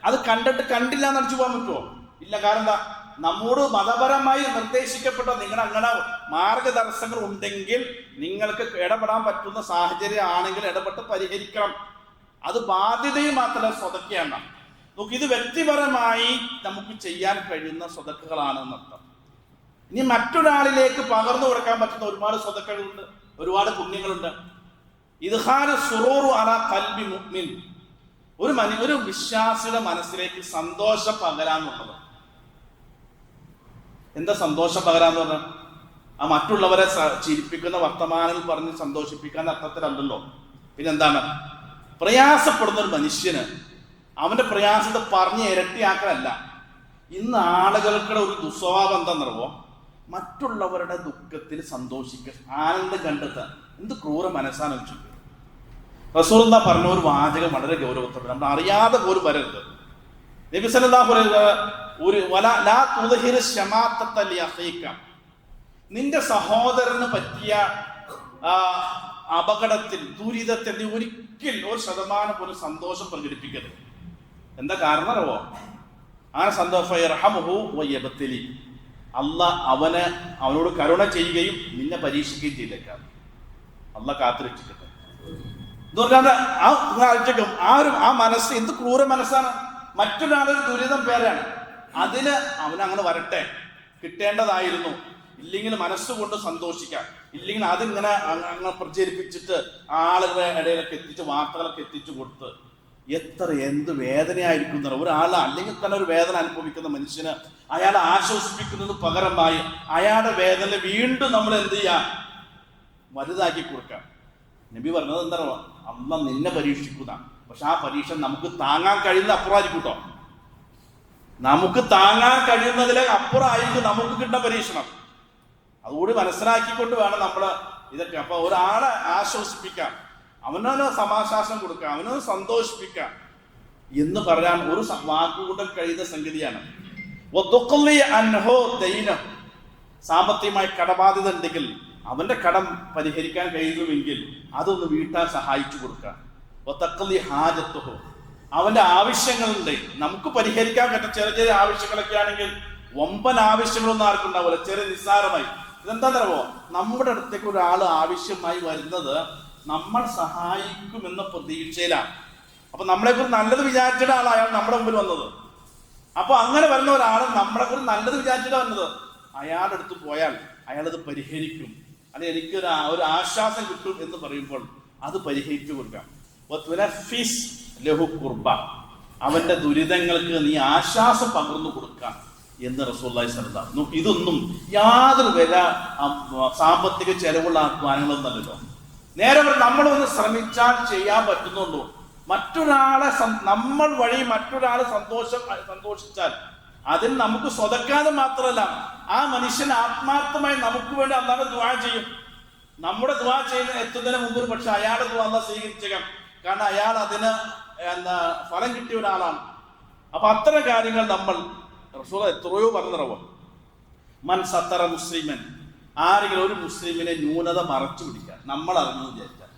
അത് കണ്ടില്ല എന്ന് അടിച്ചു പോകാൻ പറ്റുമോ? ഇല്ല. കാരണം എന്താ, നമ്മോട് മതപരമായി നിർദ്ദേശിക്കപ്പെട്ട നിങ്ങൾ അങ്ങനെ മാർഗതടസ്സങ്ങൾ ഉണ്ടെങ്കിൽ നിങ്ങൾക്ക് ഇടപെടാൻ പറ്റുന്ന സാഹചര്യം ആണെങ്കിൽ ഇടപെട്ട് പരിഹരിക്കണം. അത് ബാധ്യതയും മാത്രമല്ല, സ്വതക്കയാണ്. നോക്കി, ഇത് വ്യക്തിപരമായി നമുക്ക് ചെയ്യാൻ കഴിയുന്ന സ്വതക്കകളാണ് എന്നർത്ഥം. ഇനി മറ്റൊരാളിലേക്ക് പകർന്നു കൊടുക്കാൻ പറ്റുന്ന ഒരുപാട് സ്വതക്കകളുണ്ട്, ഒരുപാട് പുണ്യങ്ങളുണ്ട്. ഇദ്ഹാർ സുറൂറു അലാ ഖൽബി മുഅ്മിൻ, ഒരു വിശ്വാസിയുടെ മനസ്സിലേക്ക് സന്തോഷം പകരാന്നുള്ളത്. എന്താ സന്തോഷം പകരാന്ന് പറഞ്ഞാൽ, ആ മറ്റുള്ളവരെ ചിരിപ്പിക്കുന്ന വർത്തമാനങ്ങൾ പറഞ്ഞ് സന്തോഷിപ്പിക്കാൻ അർത്ഥത്തിലല്ലല്ലോ. പിന്നെന്താണ്, പ്രയാസപ്പെടുന്ന ഒരു മനുഷ്യന് അവന്റെ പ്രയാസത്തെ പറഞ്ഞ് ഇരട്ടിയാക്കലല്ല. ഇന്ന് ആളുകൾക്കുടെ ഒരു ദുസ്വഭാവം എന്താണെന്നറിയോ, മറ്റുള്ളവരുടെ ദുഃഖത്തിൽ സന്തോഷിക്കുക, ആനന്ദം കണ്ടെത്താൻ. എന്ത് ക്രൂര മനസ്സാണ് വെച്ചു. റസൂലുള്ളാഹി പറഞ്ഞ ഒരു വാചകം വളരെ ഗൗരവത്തോടെ, നമ്മൾ അറിയാതെ പോലും വരരുത്. നബി സല്ലല്ലാഹു അലൈഹി വസല്ലം, നിന്റെ സഹോദരന് പറ്റിയ അപകടത്തിൽ, ദുരിതത്തിൽ നീ ഒരിക്കൽ 1% പോലും സന്തോഷം പ്രകടിപ്പിക്കരുത്. എന്താ കാരണം അറിവോ? ആ സന്തോഷം അള്ളാഹ് അവനോട് കരുണ ചെയ്യുകയും നിന്നെ പരീക്ഷിക്കുകയും ചെയ്തേക്കാം. അള്ളാഹ് കാത്തുരക്ഷിക്കട്ടെ. ആ മനസ്സ് എന്ത് ക്രൂര മനസ്സാണ്. മറ്റൊരാളൊരു ദുരിതം പേരാണ്, അതിന് അവനങ്ങനെ വരട്ടെ, കിട്ടേണ്ടതായിരുന്നു, ഇല്ലെങ്കിൽ മനസ്സുകൊണ്ട് സന്തോഷിക്കാം, ഇല്ലെങ്കിൽ അതിങ്ങനെ അങ്ങനെ പ്രചരിപ്പിച്ചിട്ട് ആളുകളുടെ ഇടയിലൊക്കെ എത്തിച്ച് വാർത്തകളൊക്കെ എത്തിച്ചു കൊടുത്ത് എന്ത് വേദനയായിരിക്കും. ഒരാൾ അല്ലെങ്കിൽ തന്നെ ഒരു വേദന അനുഭവിക്കുന്ന മനുഷ്യന് അയാളെ ആശ്വസിപ്പിക്കുന്നതിന് പകരമായി അയാളുടെ വേദന വീണ്ടും നമ്മൾ എന്ത് ചെയ്യാം, വലുതാക്കി കൊടുക്കാം. നബി പറഞ്ഞത് എന്താ, അള്ളാഹ് നിന്നെ പരീക്ഷിക്കുന്ന, പക്ഷെ ആ പരീക്ഷ നമുക്ക് താങ്ങാൻ കഴിയുന്ന അപ്പുറമായിരിക്കും കേട്ടോ. നമുക്ക് താങ്ങാൻ കഴിയുന്നതിലെ അപ്പുറമായിരിക്കും നമുക്ക് കിട്ടുന്ന പരീക്ഷണം. അതുകൂടി മനസ്സിലാക്കിക്കൊണ്ട് വേണം നമ്മൾ ഇതൊക്കെ. അപ്പൊ ഒരാളെ ആശ്വസിപ്പിക്കാം, അവനൊന്ന് സമാശ്വാസം കൊടുക്കാം, അവനൊന്ന് സന്തോഷിപ്പിക്കാം എന്ന് പറയാൻ ഒരു വാക്കുകൊണ്ട് കഴിയുന്ന സംഗതിയാണ്. സാമ്പത്തികമായി കടബാധ്യത ഉണ്ടെങ്കിൽ അവന്റെ കടം പരിഹരിക്കാൻ കഴിയുമെങ്കിൽ അതൊന്ന് വീട്ടാൻ സഹായിച്ചു കൊടുക്കാം. അവന്റെ ആവശ്യങ്ങളുണ്ട്, നമുക്ക് പരിഹരിക്കാൻ പറ്റുന്ന ചെറിയ ചെറിയ ആവശ്യങ്ങളൊക്കെ ആണെങ്കിൽ വമ്പൻ ആവശ്യങ്ങളൊന്നും ആർക്കും ഉണ്ടാവില്ല, ചെറിയ നിസ്സാരമായി. ഇതെന്താണെന്നറിയോ, നമ്മുടെ അടുത്തേക്ക് ഒരാൾ ആവശ്യമായി വരുന്നത് നമ്മൾ സഹായിക്കുമെന്ന പ്രതീക്ഷയിലാണ്. അപ്പൊ നമ്മളെക്കുറിച്ച് നല്ലത് വിചാരിച്ചിട്ട് അയാൾ നമ്മുടെ മുമ്പിൽ വന്നത്. അപ്പൊ അങ്ങനെ വരുന്ന ഒരാൾ നമ്മളെക്കുറിച്ച് നല്ലത് വിചാരിച്ചിട്ട് വന്നത്, അയാളുടെ അടുത്ത് പോയാൽ അയാളത് പരിഹരിക്കും, അല്ലെങ്കിൽ എനിക്ക് ഒരു ആശ്വാസം കിട്ടും എന്ന് പറയുമ്പോൾ അത് പരിഹരിച്ചു കൊടുക്കാം. അവന്റെ ദുരിതങ്ങൾക്ക് നീ ആശ്വാസം പകർന്നു കൊടുക്കാം എന്ന് റസൂലുള്ളാഹി സ്വല്ലല്ലാഹു അലൈഹി വസല്ലം. ഇതൊന്നും യാതൊരു വില സാമ്പത്തിക ചെലവുള്ള അധ്വാനങ്ങളൊന്നല്ലല്ലോ. നേരെ നമ്മളൊന്ന് ശ്രമിച്ചാൽ ചെയ്യാൻ പറ്റുന്നുള്ളൂ. മറ്റൊരാളെ നമ്മൾ വഴി മറ്റൊരാളെ സന്തോഷിച്ചാൽ അതിൽ നമുക്ക് സ്വതക്കാതെ മാത്രമല്ല, ആ മനുഷ്യൻ ആത്മാർത്ഥമായി നമുക്ക് വേണ്ടി അല്ലാതെ ദുആ ചെയ്യും. നമ്മുടെ ദുആ ചെയ്യുന്ന എത്തുന്നതിന് മുമ്പ് പക്ഷെ അയാളുടെ ദുആ അല്ലാഹ് സ്വീകരിച്ചേക്കാം, കാരണം അയാൾ അതിന് ഫലം കിട്ടിയ ഒരാളാണ്. അപ്പൊ അത്തരം കാര്യങ്ങൾ നമ്മൾ റസൂൽ എത്രയോ പറഞ്ഞിറവും. മൻ സത്തറ മുസ്ലിമൻ, ആരെങ്കിലും ഒരു മുസ്ലിമിനെ ന്യൂനത മറച്ചു പിടിക്കാൻ നമ്മൾ അറിഞ്ഞു വിചാരിച്ചാൽ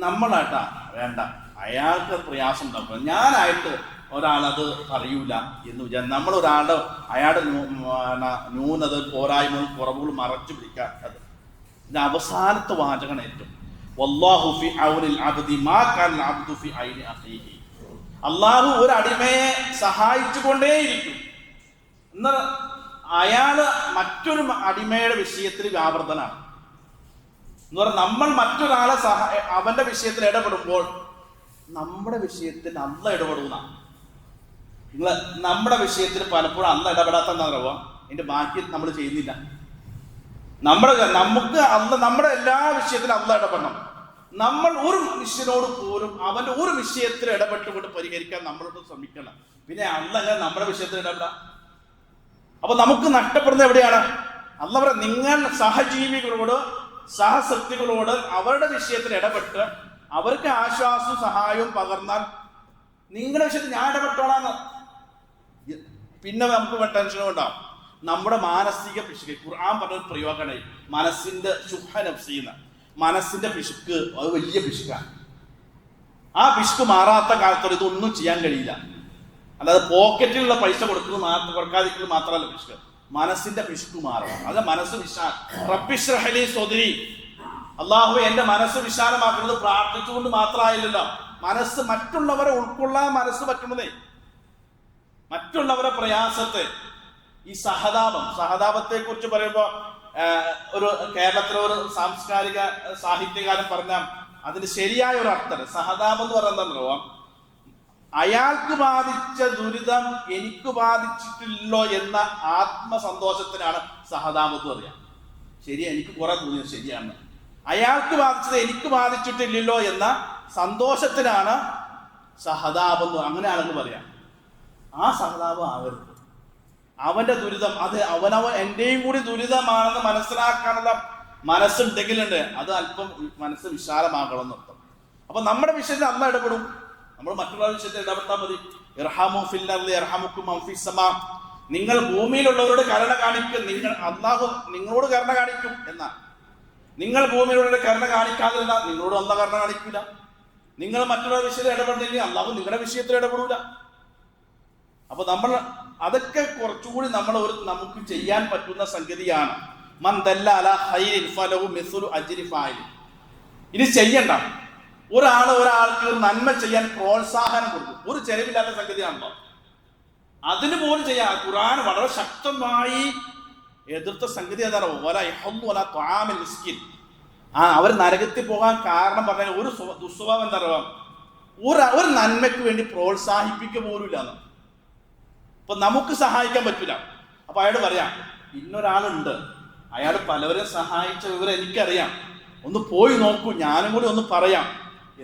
നമ്മളായിട്ടാ വേണ്ട, അയാൾക്ക് പ്രയാസം ഉണ്ടാക്കുക, ഞാനായിട്ട് ഒരാളത് പറയൂല എന്ന് വിചാരിച്ചു നമ്മൾ അയാളുടെ ന്യൂനത പോരായ്മകളും കുറവുകളും മറച്ചു പിടിക്കാൻ. അത് ഇതിന്റെ അവസാനത്തെ വാചകമാണ് ഏറ്റവും. വല്ലാഹു ഫി ഔനിൽ അബ്ദി മാ കാന അബ്ദു ഫി ഐനി അഖീഹി. അല്ലാഹു ഒരു അടിമയെ സഹായിച്ചു കൊണ്ടേയിരിക്കും. എന്നാൽ അയാള് മറ്റൊരു അടിമയുടെ വിഷയത്തിൽ വ്യാപൃതനാണ് എന്ന് പറഞ്ഞാൽ നമ്മൾ മറ്റൊരാളെ അവന്റെ വിഷയത്തിൽ ഇടപെടുമ്പോൾ നമ്മുടെ വിഷയത്തിൽ അല്ല ഇടപെടുന്ന നമ്മുടെ വിഷയത്തിൽ പലപ്പോഴും അല്ല ഇടപെടാത്ത എന്താ പറയുക, അതിന്റെ ബാക്കി നമ്മൾ ചെയ്യുന്നില്ല. നമുക്ക് അല്ല നമ്മുടെ എല്ലാ വിഷയത്തിലും അല്ല ഇടപെടണം. നമ്മൾ ഒരു മനുഷ്യനോട് പോലും അവന്റെ ഒരു വിഷയത്തിൽ ഇടപെട്ടുകൊണ്ട് പരിഹരിക്കാൻ നമ്മളോട് ശ്രമിക്കണം. പിന്നെ അല്ല അങ്ങനെ നമ്മുടെ വിഷയത്തിൽ ഇടപെടാം. അപ്പൊ നമുക്ക് നഷ്ടപ്പെടുന്നത് എവിടെയാണ്? അല്ല പറയാം, നിങ്ങൾ സഹജീവികളോട് സഹസൃഷ്ടികളോട് അവരുടെ വിഷയത്തിൽ ഇടപെട്ട് അവർക്ക് ആശ്വാസവും സഹായവും പകർന്നാൽ നിങ്ങളുടെ വിഷയത്തിൽ ഞാൻ ഇടപെട്ടോളാന്ന് പിന്നെ നമുക്ക് ടെൻഷനും ഉണ്ടാവും. നമ്മുടെ മാനസിക പിശുക്ക് ഖുർആൻ പറഞ്ഞ പ്രയോഗമാണ് മനസ്സിന്റെ ശുഹ നഫ്സിന്ന്. മനസ്സിന്റെ പിശുക്ക് അത് വലിയ പിശുക്കാണ്. ആ പിശുക്ക് മാറാത്ത കാലത്തോടെ ഇതൊന്നും ചെയ്യാൻ കഴിയില്ല. അല്ലാതെ പോക്കറ്റിലുള്ള പൈസ കൊടുക്കാതിരിക്കുന്നത് മാത്രമല്ല പിശുക്ക്, മനസ്സിന്റെ പിശുക്ക് മാറണം. അത് മനസ്സ് റബ്ബിശ്റഹ് സ്വദ്രി, അല്ലാഹു എന്റെ മനസ്സ് വിശാലമാക്കുന്നത് പ്രാർത്ഥിച്ചുകൊണ്ട് മാത്രമായില്ലല്ലോ. മനസ്സ് മറ്റുള്ളവരെ ഉൾക്കൊള്ളാൻ മനസ്സ് പറ്റുന്നതേ, മറ്റുള്ളവരെ പ്രയാസത്തെ, ഈ സഹതാപത്തെ കുറിച്ച് പറയുമ്പോൾ ഒരു കേരളത്തിലെ ഒരു സാംസ്കാരിക സാഹിത്യകാരൻ പറഞ്ഞ അതിന് ശരിയായ ഒരു അർത്ഥം സഹതാപം എന്ന് പറയുന്നത് അയാൾക്ക് ബാധിച്ച ദുരിതം എനിക്ക് ബാധിച്ചിട്ടില്ലോ എന്ന ആത്മസന്തോഷത്തിനാണ് സഹതാപം എന്ന് പറയാം. ശരിയാ, എനിക്ക് കുറെ തോന്നിയത് ശരിയാണ്. അയാൾക്ക് ബാധിച്ചത് എനിക്ക് ബാധിച്ചിട്ടില്ലല്ലോ എന്ന സന്തോഷത്തിനാണ് സഹതാപം, അങ്ങനെ ആണെന്ന് പറയാം. ആ സഹതാപം ആവരുത്. അവന്റെ ദുരിതം അത് എന്റെയും കൂടി ദുരിതമാണെന്ന് മനസ്സിലാക്കാനുള്ള മനസ്സുണ്ടെങ്കിലുണ്ട് അത് അല്പം മനസ്സ് വിശാലമാകണം എന്നർത്ഥം. അപ്പൊ നമ്മുടെ വിഷയത്തിൽ അല്ല ഇടപെടും, നമ്മൾ മറ്റുള്ള വിഷയത്തിൽ ഇടപെട്ടാൽ മതി. ഇർഹമു ഫിൽ അർളി യർഹമുക്കും മൻ ഫിസ് സമാ. നിങ്ങൾ ഭൂമിയിലുള്ളവരോട് കരുണ കാണിക്കും, അല്ലാഹു നിങ്ങളോട് കരുണ കാണിക്കും എന്നാ. നിങ്ങൾ ഭൂമിയിലുള്ളവരുടെ കരുണ കാണിക്കാതിരുന്ന നിങ്ങളോട് അല്ലാഹു കരുണ കാണിക്കില്ല. നിങ്ങൾ മറ്റുള്ള വിഷയത്തിൽ ഇടപെടുന്നില്ല, അല്ലാഹു നിങ്ങളുടെ വിഷയത്തിൽ ഇടപെടൂല. അപ്പൊ നമ്മൾ അതൊക്കെ കുറച്ചുകൂടി നമുക്ക് ചെയ്യാൻ പറ്റുന്ന സംഗതിയാണ്. മൻ ദല്ല അലാ ഖൈരിൻ ഫലഹു മിസ്ലു അജ്രി ഫാഇൽ. ഇനി ചെയ്യണ്ട, ഒരാൾക്ക് നന്മ ചെയ്യാൻ പ്രോത്സാഹനം കൊടുക്കും. ഒരു ചെലവില്ലാത്ത സംഗതിയാണല്ലോ, അതിന് പോലും ചെയ്യാം. ഖുർആൻ വളരെ ശക്തമായി എതിർത്ത സംഗതി എന്താണ്? അവർ നരകത്തിൽ പോകാൻ കാരണം പറഞ്ഞ ഒരു ദുസ്വഭാവം എന്താ പറയുക, ഒരു നന്മയ്ക്ക് വേണ്ടി പ്രോത്സാഹിപ്പിക്കുക പോലും ഇല്ലാന്ന്. അപ്പൊ നമുക്ക് സഹായിക്കാൻ പറ്റില്ല. അപ്പൊ അയാൾ പറയാം, ഇന്നൊരാളുണ്ട്, അയാൾ പലവരെയും സഹായിച്ച വിവരം എനിക്കറിയാം, ഒന്ന് പോയി നോക്കൂ, ഞാനും കൂടി ഒന്ന് പറയാം.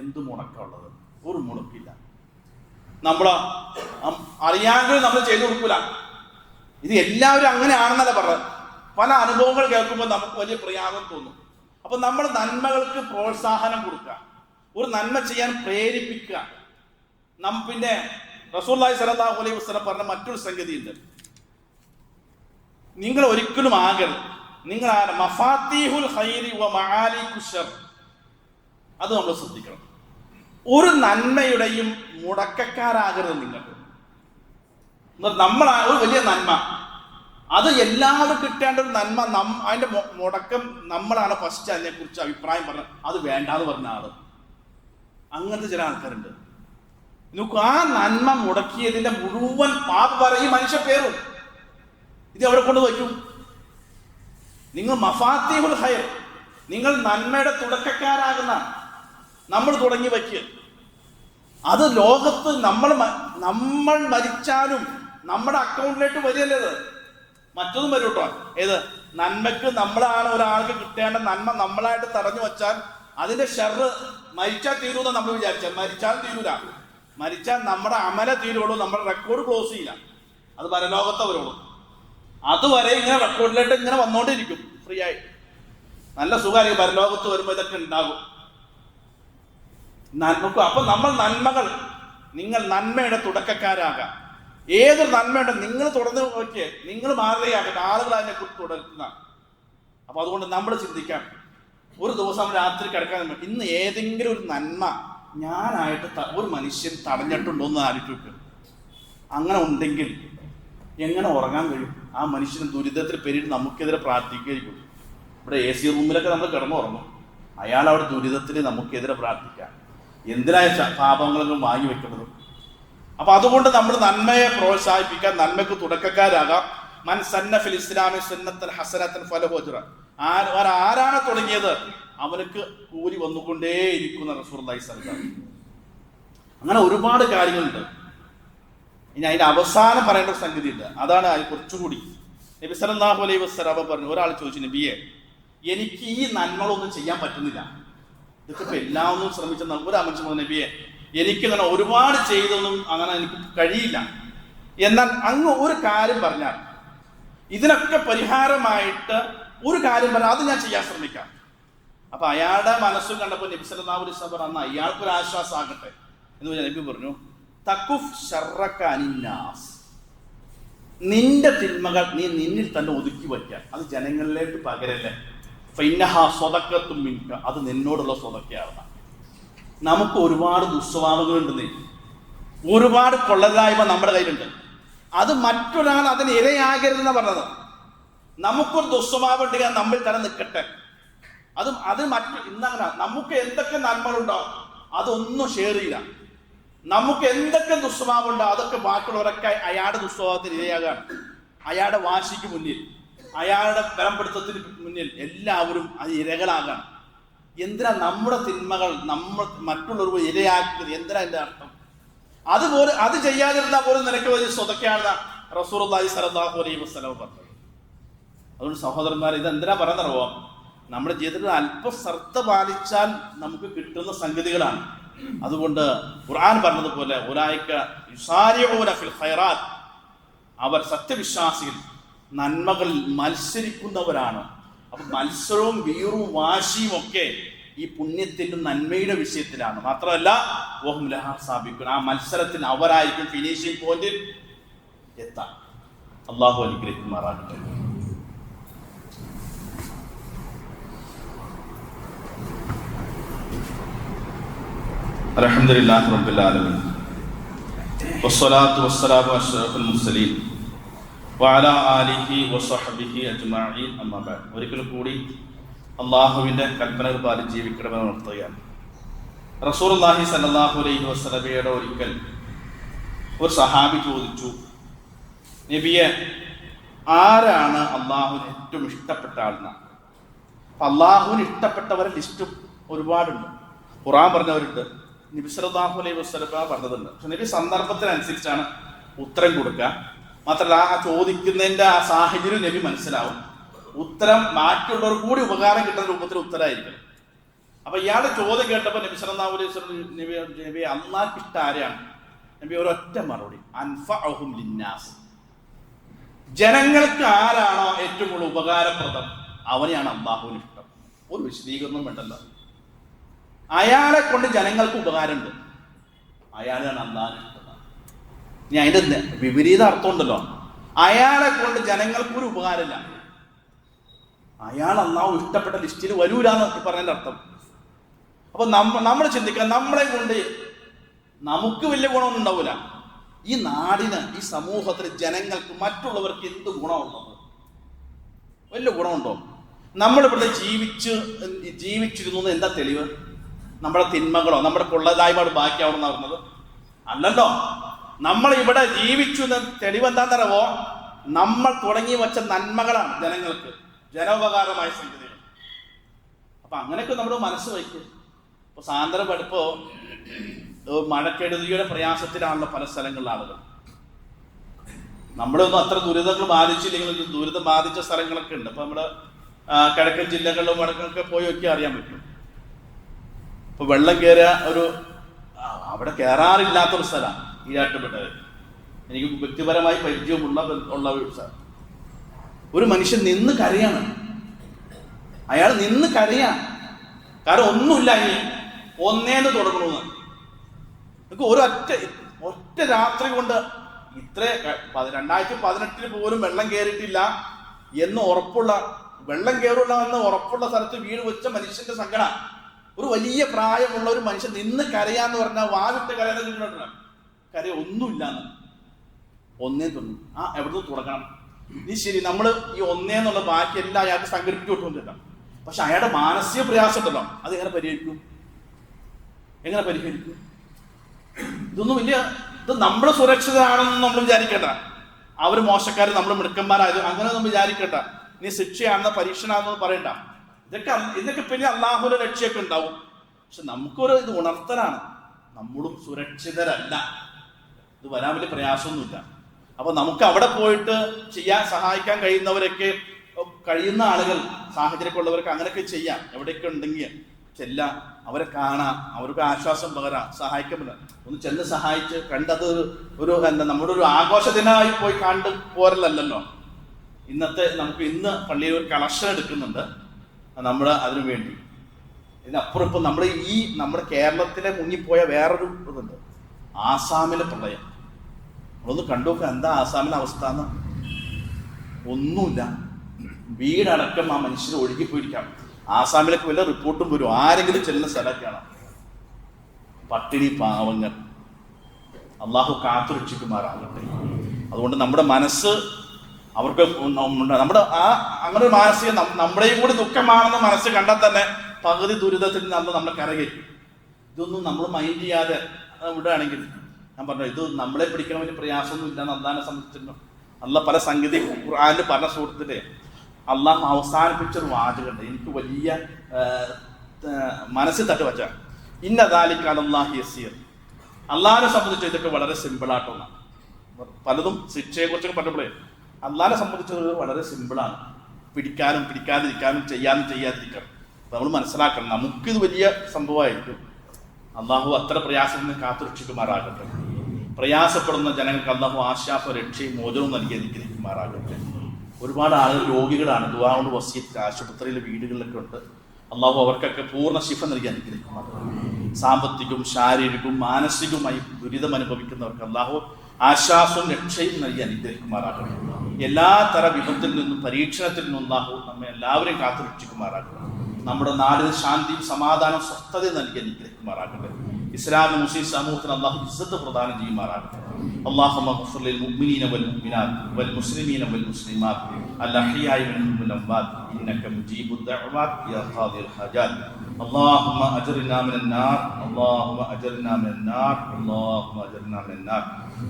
എന്ത് മുടക്കമുള്ളത്? ഒരു മുടക്കില്ല. നമ്മള് അറിയാമെങ്കിലും നമ്മൾ ചെയ്തു കൊടുക്കൂല. ഇത് എല്ലാവരും അങ്ങനെയാണെന്നല്ല പറഞ്ഞത്. പല അനുഭവങ്ങൾ കേൾക്കുമ്പോൾ നമുക്ക് വലിയ പ്രയാസം തോന്നും. അപ്പൊ നമ്മൾ നന്മകൾക്ക് പ്രോത്സാഹനം കൊടുക്കുക, ഒരു നന്മ ചെയ്യാൻ പ്രേരിപ്പിക്കുക. പിന്നെ റസൂലുള്ളാഹി സ്വല്ലല്ലാഹു അലൈഹി വസല്ലം പറഞ്ഞ മറ്റൊരു സംഗതിയുണ്ട്. നിങ്ങൾ ഒരിക്കലും ആകരുത്. നിങ്ങൾ മഫാത്തീഹുൽ ഖൈരി വ മആലികു ശർ, അത് നമ്മൾ ശ്രദ്ധിക്കണം. ഒരു നന്മയുടെയും മുടക്കക്കാരാകരുത് നിങ്ങൾ. നമ്മൾ ഒരു വലിയ നന്മ, അത് എല്ലാവരും കിട്ടേണ്ട ഒരു നന്മ, അതിന്റെ മുടക്കം നമ്മളാണ് ഫസ്റ്റ് അതിനെ കുറിച്ച് അഭിപ്രായം പറഞ്ഞത്, അത് വേണ്ടാന്ന് പറഞ്ഞ ആള്. അങ്ങനത്തെ ചില ആൾക്കാരുണ്ട്. നോക്കൂ, ആ നന്മ മുടക്കിയതിന്റെ മുഴുവൻ പാപം പറയും മനുഷ്യ പേരും ഇത് എവിടെ കൊണ്ട് വയ്ക്കും? നിങ്ങൾ മഫാത്തീഹുൽ ഖൈർ, നിങ്ങൾ നന്മയുടെ തുടക്കക്കാരാകുന്ന നമ്മൾ തുടങ്ങി വയ്ക്കുക. അത് ലോകത്ത് നമ്മൾ മരിച്ചാലും നമ്മുടെ അക്കൗണ്ടിലേക്ക് വരികയല്ലേ, മറ്റൊന്നും വരും കേട്ടോ. ഏത് നന്മക്ക് നമ്മളാണ് ഒരാൾക്ക് കിട്ടേണ്ട നന്മ നമ്മളായിട്ട് തടഞ്ഞു വച്ചാൽ അതിന്റെ ഷർറ് മരിച്ചാൽ തീരൂന്ന നമ്മൾ വിചാരിച്ചാൽ മരിച്ചാൽ തീരൂല. മരിച്ചാൽ നമ്മുടെ അമല തീരുള്ളൂ, നമ്മുടെ റെക്കോർഡ് ക്ലോസ് ചെയ്യില്ല, അത് പരലോകത്തെ വരുള്ളൂ. അതുവരെ ഇങ്ങനെ റെക്കോർഡിലേക്ക് ഇങ്ങനെ വന്നോണ്ടിരിക്കും ഫ്രീ ആയി. നല്ല സുഖമായിരിക്കും. പരലോകത്ത് വരുമ്പോൾ ഇതൊക്കെ ഉണ്ടാകും. അപ്പൊ നമ്മൾ നന്മകൾ, നിങ്ങൾ നന്മയുടെ തുടക്കക്കാരാകാം. ഏതൊരു നന്മയുണ്ട് നിങ്ങൾ തുടർന്ന് നോക്കിയേ, നിങ്ങൾ മാറുകയാകട്ടെ, ആളുകൾ അതിനെ കുറിച്ച് തുടരുന്ന. അപ്പൊ അതുകൊണ്ട് നമ്മൾ ചിന്തിക്കാം, ഒരു ദിവസം രാത്രി കിടക്കാൻ ഇന്ന് ഏതെങ്കിലും ഒരു നന്മ ഞാനായിട്ട് ഒരു മനുഷ്യൻ തടഞ്ഞിട്ടുണ്ടോ എന്ന് ആലോചിച്ചു. അങ്ങനെ ഉണ്ടെങ്കിൽ എങ്ങനെ ഉറങ്ങാൻ കഴിയും? ആ മനുഷ്യന് ദുരിതത്തിൽ പെരിട്ട് നമുക്കെതിരെ പ്രാർത്ഥിക്കുകയായിരിക്കും. ഇവിടെ AC റൂമിലൊക്കെ നമ്മൾ കിടന്നുറങ്ങും, അയാൾ അവിടെ ദുരിതത്തിൽ നമുക്കെതിരെ പ്രാർത്ഥിക്കാം. എന്തിനായ പാപങ്ങളൊന്നും വാങ്ങി വെക്കുന്നത്? അപ്പൊ അതുകൊണ്ട് നമ്മൾ നന്മയെ പ്രോത്സാഹിപ്പിക്കാൻ, നന്മയ്ക്ക് തുടക്കക്കാരാകാം. മൻ സന്ന ഫിൽ ഇസ്ലാമി സുന്നത്തൻ ഹസനത്തൻ ഫലഹു അജ്റ, ആരാണ് തുടങ്ങിയത് അവനക്ക് കൂലി വന്നുകൊണ്ടേയിരിക്കുന്ന റസൂലുള്ളാഹി സ്വല്ലല്ലാഹു അലൈഹി വസല്ലം. അങ്ങനെ ഒരുപാട് കാര്യങ്ങളുണ്ട്. ഇനി അതിന്റെ അവസാനം പറയേണ്ട ഒരു സംഗതി ഉണ്ട്, അതാണ് കുറച്ചുകൂടി. നബി സല്ലല്ലാഹു അലൈഹി വസല്ലം പറഞ്ഞു, ഒരാൾ ചോദിച്ചു, നബിയെ എനിക്ക് ഈ നന്മകളൊന്നും ചെയ്യാൻ പറ്റുന്നില്ല, ഇതൊക്കെ ഇപ്പൊ എല്ലാം ഒന്നും ശ്രമിച്ച ഒരു മനുഷ്യൻ പറഞ്ഞു, നബിയെ എനിക്കങ്ങനെ ഒരുപാട് ചെയ്തൊന്നും അങ്ങനെ എനിക്ക് കഴിയില്ല. എന്നാൽ അങ്ങ് ഒരു കാര്യം പറഞ്ഞാൽ ഇതിനൊക്കെ പരിഹാരമായിട്ട് ഒരു കാര്യം പറഞ്ഞാൽ അത് ഞാൻ ചെയ്യാൻ ശ്രമിക്കാം. അപ്പൊ അയാളുടെ മനസ്സും കണ്ടപ്പോൾ നബി സല്ലല്ലാഹു അലൈഹി വസല്ലം പറഞ്ഞു, അയാൾക്കൊരു ആശ്വാസം ആകട്ടെ എന്ന് പറഞ്ഞാൽ നബി പറഞ്ഞു, തഖുഫ് ശർറക അനിന്നാസ്, നിന്റെ തിന്മകൾ നീ നിന്നിൽ തന്നെ ഒതുക്കി വയ്ക്കുക, അത് ജനങ്ങളിലേക്ക് പകരല്ലേ. ഫഇന്നഹാ സ്വദഖത്തും മിൻക, അത് നിന്നോടുള്ള സ്വതക്കയാണ്. നമുക്ക് ഒരുപാട് ദുസ്വഭാവങ്ങളുണ്ട്, ഒരുപാട് കൊള്ളലായ്മ നമ്മുടെ കയ്യിലുണ്ട്. അത് മറ്റൊരാൾ അതിന് ഇരയാകരുതെന്ന് പറഞ്ഞത്. നമുക്കൊരു ദുസ്വഭാവം ഉണ്ടെങ്കിൽ നമ്മിൽ തന്നെ നിൽക്കട്ടെ. അത് ഇന്നങ്ങനെ നമുക്ക് എന്തൊക്കെ നന്മകളുണ്ടോ അതൊന്നും ഷെയർ ചെയ്യില്ല. നമുക്ക് എന്തൊക്കെ ദുസ്വഭാവം ഉണ്ടോ അതൊക്കെ ബാക്കിയുള്ളവരൊക്കെ അയാളുടെ ദുസ്വഭാവത്തിന് ഇരയാകാണ്. അയാളുടെ വാശിക്ക് മുന്നിൽ, അയാളുടെ ബലപ്പെടുത്തത്തിന് മുന്നിൽ എല്ലാവരും അത് ഇരകളാകാണ്. എന്തിനാ നമ്മുടെ തിന്മകൾ നമ്മൾ മറ്റുള്ളവർക്ക് ഇരയാക്കുന്നത്? എന്തിനാ എൻ്റെ അർത്ഥം? അതുപോലെ അത് ചെയ്യാതിരുന്നാൽ പോലും നിനക്ക് വലിയ സ്വതക്കെയാണ് റസൂലുള്ളാഹി സ്വല്ലല്ലാഹു അലൈഹി വസല്ലം പറഞ്ഞത്. അതുകൊണ്ട് സഹോദരന്മാർ, ഇതെന്തിനാ പറയുന്നറിയോ? നമ്മുടെ ജീവിതത്തിൽ അല്പം ശ്രദ്ധ പാലിച്ചാൽ നമുക്ക് കിട്ടുന്ന സംഗതികളാണ്. അതുകൊണ്ട് ഖുർആൻ പറഞ്ഞതുപോലെ ഉലൈക യുസാരിഊന ഫിൽ ഖൈറാത്ത്, അവർ സത്യവിശ്വാസികൾ നന്മകളിൽ മത്സരിക്കുന്നവരാണ്. അപ്പൊ മത്സരവും വീറും വാശിയും ഒക്കെ ഈ പുണ്യത്തിന്റെ നന്മയുടെ വിഷയത്തിലാണ്. മാത്രമല്ല വഹും ലഹാ സാബിഖൂൻ, ആ മത്സരത്തിൽ അവരായിരിക്കും ഫിനിഷിംഗ് പോയിന്റിൽ എത്താൻ. അല്ലാഹു അനുഗ്രഹിക്കുമാറാകട്ടെ. അൽഹംദുലില്ലാഹി റബ്ബിൽ ആലമീൻ വസ്സലാത്തു വസ്സലാമു അഷ്റഫുൽ മുർസലീൻ വഅലാ ആലിഹി വസഹ്ബിഹി അജ്മഈൻ. അമ്മാ ബഅദ്. ഒരിക്കൽ കൂടി അള്ളാഹുവിൻ്റെ കൽപ്പനകൾ പാലിച്ച് ജീവിക്കണമെന്ന് ഉണർത്തുകയാണ്. റസൂലുള്ളാഹി സ്വല്ലല്ലാഹു അലൈഹി വസല്ലമയുടെ ഒരിക്കൽ ഒരു സഹാബി ചോദിച്ചു, നബിയെ ആരാണ് അള്ളാഹുവിന് ഏറ്റവും ഇഷ്ടപ്പെട്ട ആളെന്നാണ്. അപ്പം അള്ളാഹുവിന് ഇഷ്ടപ്പെട്ടവരെ ലിസ്റ്റും ഒരുപാടുണ്ട്. ഖുർആൻ പറഞ്ഞവരുണ്ട്, നബി സല്ലല്ലാഹു അലൈഹി വസല്ലം പറഞ്ഞതുണ്ട്. പക്ഷെ നബി സന്ദർഭത്തിനനുസരിച്ചാണ് ഉത്തരം കൊടുക്കുക. മാത്രമല്ല ആ ചോദിക്കുന്നതിൻ്റെ ആ സാഹചര്യം നബി മനസ്സിലാവും. ഉത്തരം ബാക്കിയുള്ളവർ കൂടി ഉപകാരം കിട്ടുന്ന രൂപത്തിൽ ഉത്തരമായിരിക്കും. അപ്പൊ ഇയാളുടെ ചോദ്യം കേട്ടപ്പോൾ നബി സല്ലല്ലാഹു അലൈഹി വസല്ലം നബി അള്ളാഹ്ക്ക് ഇഷ്ടം ആരെയാണ്? നബി ഒരൊറ്റ മറുപടി, അൻഫഅഹും ലിന്നാസ്, ജനങ്ങൾക്ക് ആരാണോ ഏറ്റവും കൂടുതൽ ഉപകാരപ്രദം അവനെയാണ് അള്ളാഹുവിന് ഇഷ്ടം. ഒരു വിശദീകരണം വേണ്ടല്ലോ. അയാളെ കൊണ്ട് ജനങ്ങൾക്ക് ഉപകാരമുണ്ട്, അയാളാണ് അള്ളാഹിന് ഇഷ്ടം. ഇനി അതിന്റെ വിപരീത അർത്ഥം ഉണ്ടല്ലോ. അയാളെ കൊണ്ട് ജനങ്ങൾക്കൊരു ഉപകാരമില്ല. അയാൾ അള്ളാഹു ഇഷ്ടപ്പെട്ട ലിസ്റ്റിൽ വരൂലെന്ന് പറഞ്ഞതിൻ്റെ അർത്ഥം. അപ്പൊ നമ്മൾ ചിന്തിക്കുക, നമ്മളെ കൊണ്ട് നമുക്ക് വലിയ ഗുണമൊന്നും ഉണ്ടാവില്ല. ഈ നാടിന്, ഈ സമൂഹത്തിന്, ജനങ്ങൾക്ക്, മറ്റുള്ളവർക്ക് എന്ത് ഗുണമുള്ളത്? വലിയ ഗുണമുണ്ടോ? നമ്മളിവിടെ ജീവിച്ചിരുന്നു എന്താ തെളിവ്? നമ്മുടെ തിന്മകളോ നമ്മുടെ കൊള്ളതായ്മകളോ ബാക്കി അവിടെ നടന്നത് അല്ലല്ലോ. നമ്മൾ ഇവിടെ ജീവിച്ചു എന്ന തെളിവ് എന്താണെന്നറിയോ? നമ്മൾ തുടങ്ങി വെച്ച നന്മകളാണ് ജനങ്ങൾക്ക് ജനോപകാരമായ സംഗതികൾ. അപ്പൊ അങ്ങനെയൊക്കെ നമ്മൾ മനസ്സ് വയ്ക്കും. ഇപ്പൊ സാന്ദ്രം പഠിപ്പോ മഴക്കെടുതിയുടെ പ്രയാസത്തിലാണല്ലോ പല സ്ഥലങ്ങളിലെ ആളുകൾ. നമ്മളൊന്നും അത്ര ദുരിതങ്ങൾ ബാധിച്ചില്ലെങ്കിലും ദുരിതം ബാധിച്ച സ്ഥലങ്ങളൊക്കെ ഉണ്ട്. അപ്പൊ നമ്മുടെ കിഴക്കൻ ജില്ലകളിലും വടക്കൊക്കെ പോയി ഒക്കെ അറിയാൻ പറ്റും. ഇപ്പൊ വെള്ളം കയറിയ അവിടെ കയറാറില്ലാത്തൊരു സ്ഥലമാണ് ഈരാട്ടുപേട്ട. എനിക്ക് വ്യക്തിപരമായി പരിചയമുള്ള ഒരു സ്ഥലം. ഒരു മനുഷ്യൻ നിന്ന് കരയാണ്. അയാൾ നിന്ന് കരയാണ്. കാരണം ഒന്നുമില്ല, ഇനി ഒന്നേന്ന് തുടങ്ങണമെന്ന്. ഒറ്റ രാത്രി കൊണ്ട് ഇത്ര 2018 പോലും വെള്ളം കയറിയിട്ടില്ല എന്ന് ഉറപ്പുള്ള, വെള്ളം കയറില്ല എന്ന് ഉറപ്പുള്ള സ്ഥലത്ത് വീട് വെച്ച മനുഷ്യന്റെ സങ്കട. ഒരു വലിയ പ്രായമുള്ള ഒരു മനുഷ്യൻ നിന്ന് കരയാന്ന് പറഞ്ഞാൽ വാവിട്ട് കരയാൻ കരയ ഒന്നുമില്ലാന്ന്. ഒന്നേ തുടങ്ങും. എവിടുന്ന് തുടങ്ങണം? നീ ശരി, നമ്മൾ ഈ ഒന്നേന്നുള്ള ബാക്കി എല്ലാം അയാൾക്ക് സംഘടിപ്പിച്ചു കൊണ്ടുവന്നില്ല. പക്ഷെ അയാളുടെ മാനസിക പ്രയാസം ഉണ്ടല്ലോ, അത് എങ്ങനെ പരിഹരിക്കും? ഇതൊന്നും ഇത് നമ്മൾ സുരക്ഷിതരാണെന്ന് നമ്മൾ വിചാരിക്കേണ്ട. അവർ മോശക്കാർ, നമ്മൾ മിടുക്കന്മാരായത് അങ്ങനെ ഒന്നും വിചാരിക്കേണ്ട. നീ ശിക്ഷയാണെന്ന് പരീക്ഷണാണെന്ന് പറയണ്ട. ഇതൊക്കെ പിന്നെ അള്ളാഹുവിന്റെ രക്ഷയൊക്കെ ഉണ്ടാവും. പക്ഷെ നമുക്കൊരു ഇത് ഉണർത്തലാണ്, നമ്മളും സുരക്ഷിതരല്ല. ഇത് വരാൻ വലിയ പ്രയാസമൊന്നുമില്ല. അപ്പൊ നമുക്ക് അവിടെ പോയിട്ട് സഹായിക്കാൻ കഴിയുന്ന ആളുകൾ, സാഹചര്യമൊക്കെ അങ്ങനെയൊക്കെ ചെയ്യാം. എവിടെയൊക്കെ ഉണ്ടെങ്കിൽ ചെല്ലാം, അവരെ കാണാം, അവർക്ക് ആശ്വാസം പകരാം, സഹായിക്കപ്പെടാം. ഒന്ന് ചെന്ന് സഹായിച്ച് കണ്ടത് നമ്മുടെ ഒരു ആഘോഷ ദിനമായി പോയി കണ്ട് പോരല്ലല്ലോ. നമുക്ക് ഇന്ന് പള്ളിയിൽ ഒരു കളക്ഷൻ എടുക്കുന്നുണ്ട് നമ്മൾ അതിനു വേണ്ടി. ഇതിനപ്പുറം ഇപ്പം നമ്മുടെ കേരളത്തിലെ മുങ്ങിപ്പോയ വേറൊരു ഇതുണ്ട്, ആസാമിലെ പ്രളയം. നമ്മളൊന്ന് കണ്ടുനോക്കുക, എന്താ ആസാമിലെ അവസ്ഥ എന്ന്. ഒന്നുമില്ല, വീടടക്കം ആ മനുഷ്യർ ഒഴുകിപ്പോയിരിക്കാം. ആസാമിലേക്ക് വല്ല റിപ്പോർട്ടും വരും, ആരെങ്കിലും ചെല്ലുന്ന സ്ഥലമൊക്കെയാണ്. പട്ടിണി പാവങ്ങൾ, അള്ളാഹു കാത്തുരക്ഷിക്കുമാറാകട്ടെ. അതുകൊണ്ട് നമ്മുടെ മനസ്സ് അവർക്ക് നമ്മുടെ അങ്ങനെ ഒരു മാനസിക, നമ്മുടെയും കൂടി ദുഃഖമാണെന്ന് മനസ്സ് കണ്ടാൽ തന്നെ പകുതി ദുരിതത്തിൽ നിന്ന് നമ്മൾ കരകയറ്റും. ഇതൊന്നും നമ്മൾ മൈൻഡ് ചെയ്യാതെ വിടുകയാണെങ്കിൽ, ഞാൻ പറഞ്ഞു, ഇത് നമ്മളെ പിടിക്കണ വലിയ പ്രയാസമൊന്നും ഇല്ലാന്ന് അള്ളാഹിനെ സംബന്ധിച്ചിട്ടുണ്ടോ. അള്ളാഹ് പല സംഗതി ഖുർആനിൽ പറഞ്ഞ സുഹൃത്തിലെ അള്ളാഹ് അവസാനിപ്പിച്ചൊരു വാചകമുണ്ട്, എനിക്ക് വലിയ മനസ്സിൽ തട്ട് വച്ച. ഇന്ന ദാലിക അലല്ലാഹി യസീർ. അള്ളാഹിനെ സംബന്ധിച്ച് ഇതൊക്കെ വളരെ സിമ്പിളായിട്ടാണ്. പലതും ശിക്ഷയെ കുറിച്ചൊക്കെ പറഞ്ഞപ്പോഴേ അള്ളാഹിനെ സംബന്ധിച്ചത് വളരെ സിമ്പിളാണ്. പിടിക്കാതിരിക്കാനും ചെയ്യാതിരിക്കണം. നമ്മൾ മനസ്സിലാക്കണം, നമുക്കിത് വലിയ സംഭവമായിരിക്കും. അള്ളാഹു അത്ര പ്രയാസത്തിന് കാത്തുരക്ഷിക്കുമാറാകട്ടെ. പ്രയാസപ്പെടുന്ന ജനങ്ങൾക്ക് അള്ളാഹു ആശ്വാസ രക്ഷയും മോചനവും നൽകി അനുഗ്രഹിക്കുമാറാകട്ടെ. ഒരുപാട് ആളുകൾ രോഗികളാണ്, ദുആ കൊണ്ട് വസിയത്ത് ആശുപത്രിയിലെ വീടുകളിലൊക്കെ ഉണ്ട്. അള്ളാഹു അവർക്കൊക്കെ പൂർണ്ണ ശിഫ നൽകി അനുഗ്രഹിക്കുമാറാകട്ടെ. സാമ്പത്തികവും ശാരീരികവും മാനസികവുമായി ദുരിതം അനുഭവിക്കുന്നവർക്ക് അള്ളാഹു ആശ്വാസവും രക്ഷയും നൽകി അനുഗ്രഹിക്കുമാറാകട്ടെ. എല്ലാ തര വിപത്തിൽ നിന്നും പരീക്ഷണത്തിൽ നിന്നും അള്ളാഹു നമ്മെ എല്ലാവരെയും കാത്തുരക്ഷിക്കുമാറാകട്ടെ. നമ്മുടെ നാടിന് ശാന്തിയും സമാധാനം സ്വസ്ഥതയും നൽകി അനുഗ്രഹിക്കുമാറാകട്ടെ. ഇസ്ലാമിന് മുസ്ലിം സമൂഹത്തിന് അള്ളാഹു ഇസ്സത്ത് പ്രദാനം ചെയ്യുമാറാകട്ടെ. اللهم اغفر للمؤمنين والمؤمنات والمسلمين والمسلمات الأحياء منهم والأموات إنك مجيب الدعوات يا قاضي الحاجات. اللهم أجرنا من النار، اللهم أجرنا من النار، اللهم أجرنا من النار.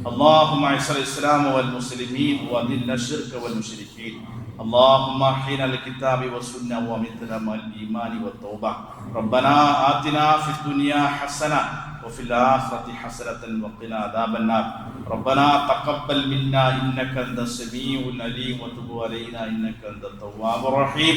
اللهم أعز الإسلام والمسلمين وأذل الشرك والمشركين. اللهم أحينا الكتاب والسنة ومتنا مع الإيمان والتوبة. ربنا آتنا في الدنيا حسنة وفي الآخرة حسنة وقنا عذاب النار. ربنا تقبل منا إنك أنت السميع العليم وتب علينا إنك أنت التواب الرحيم.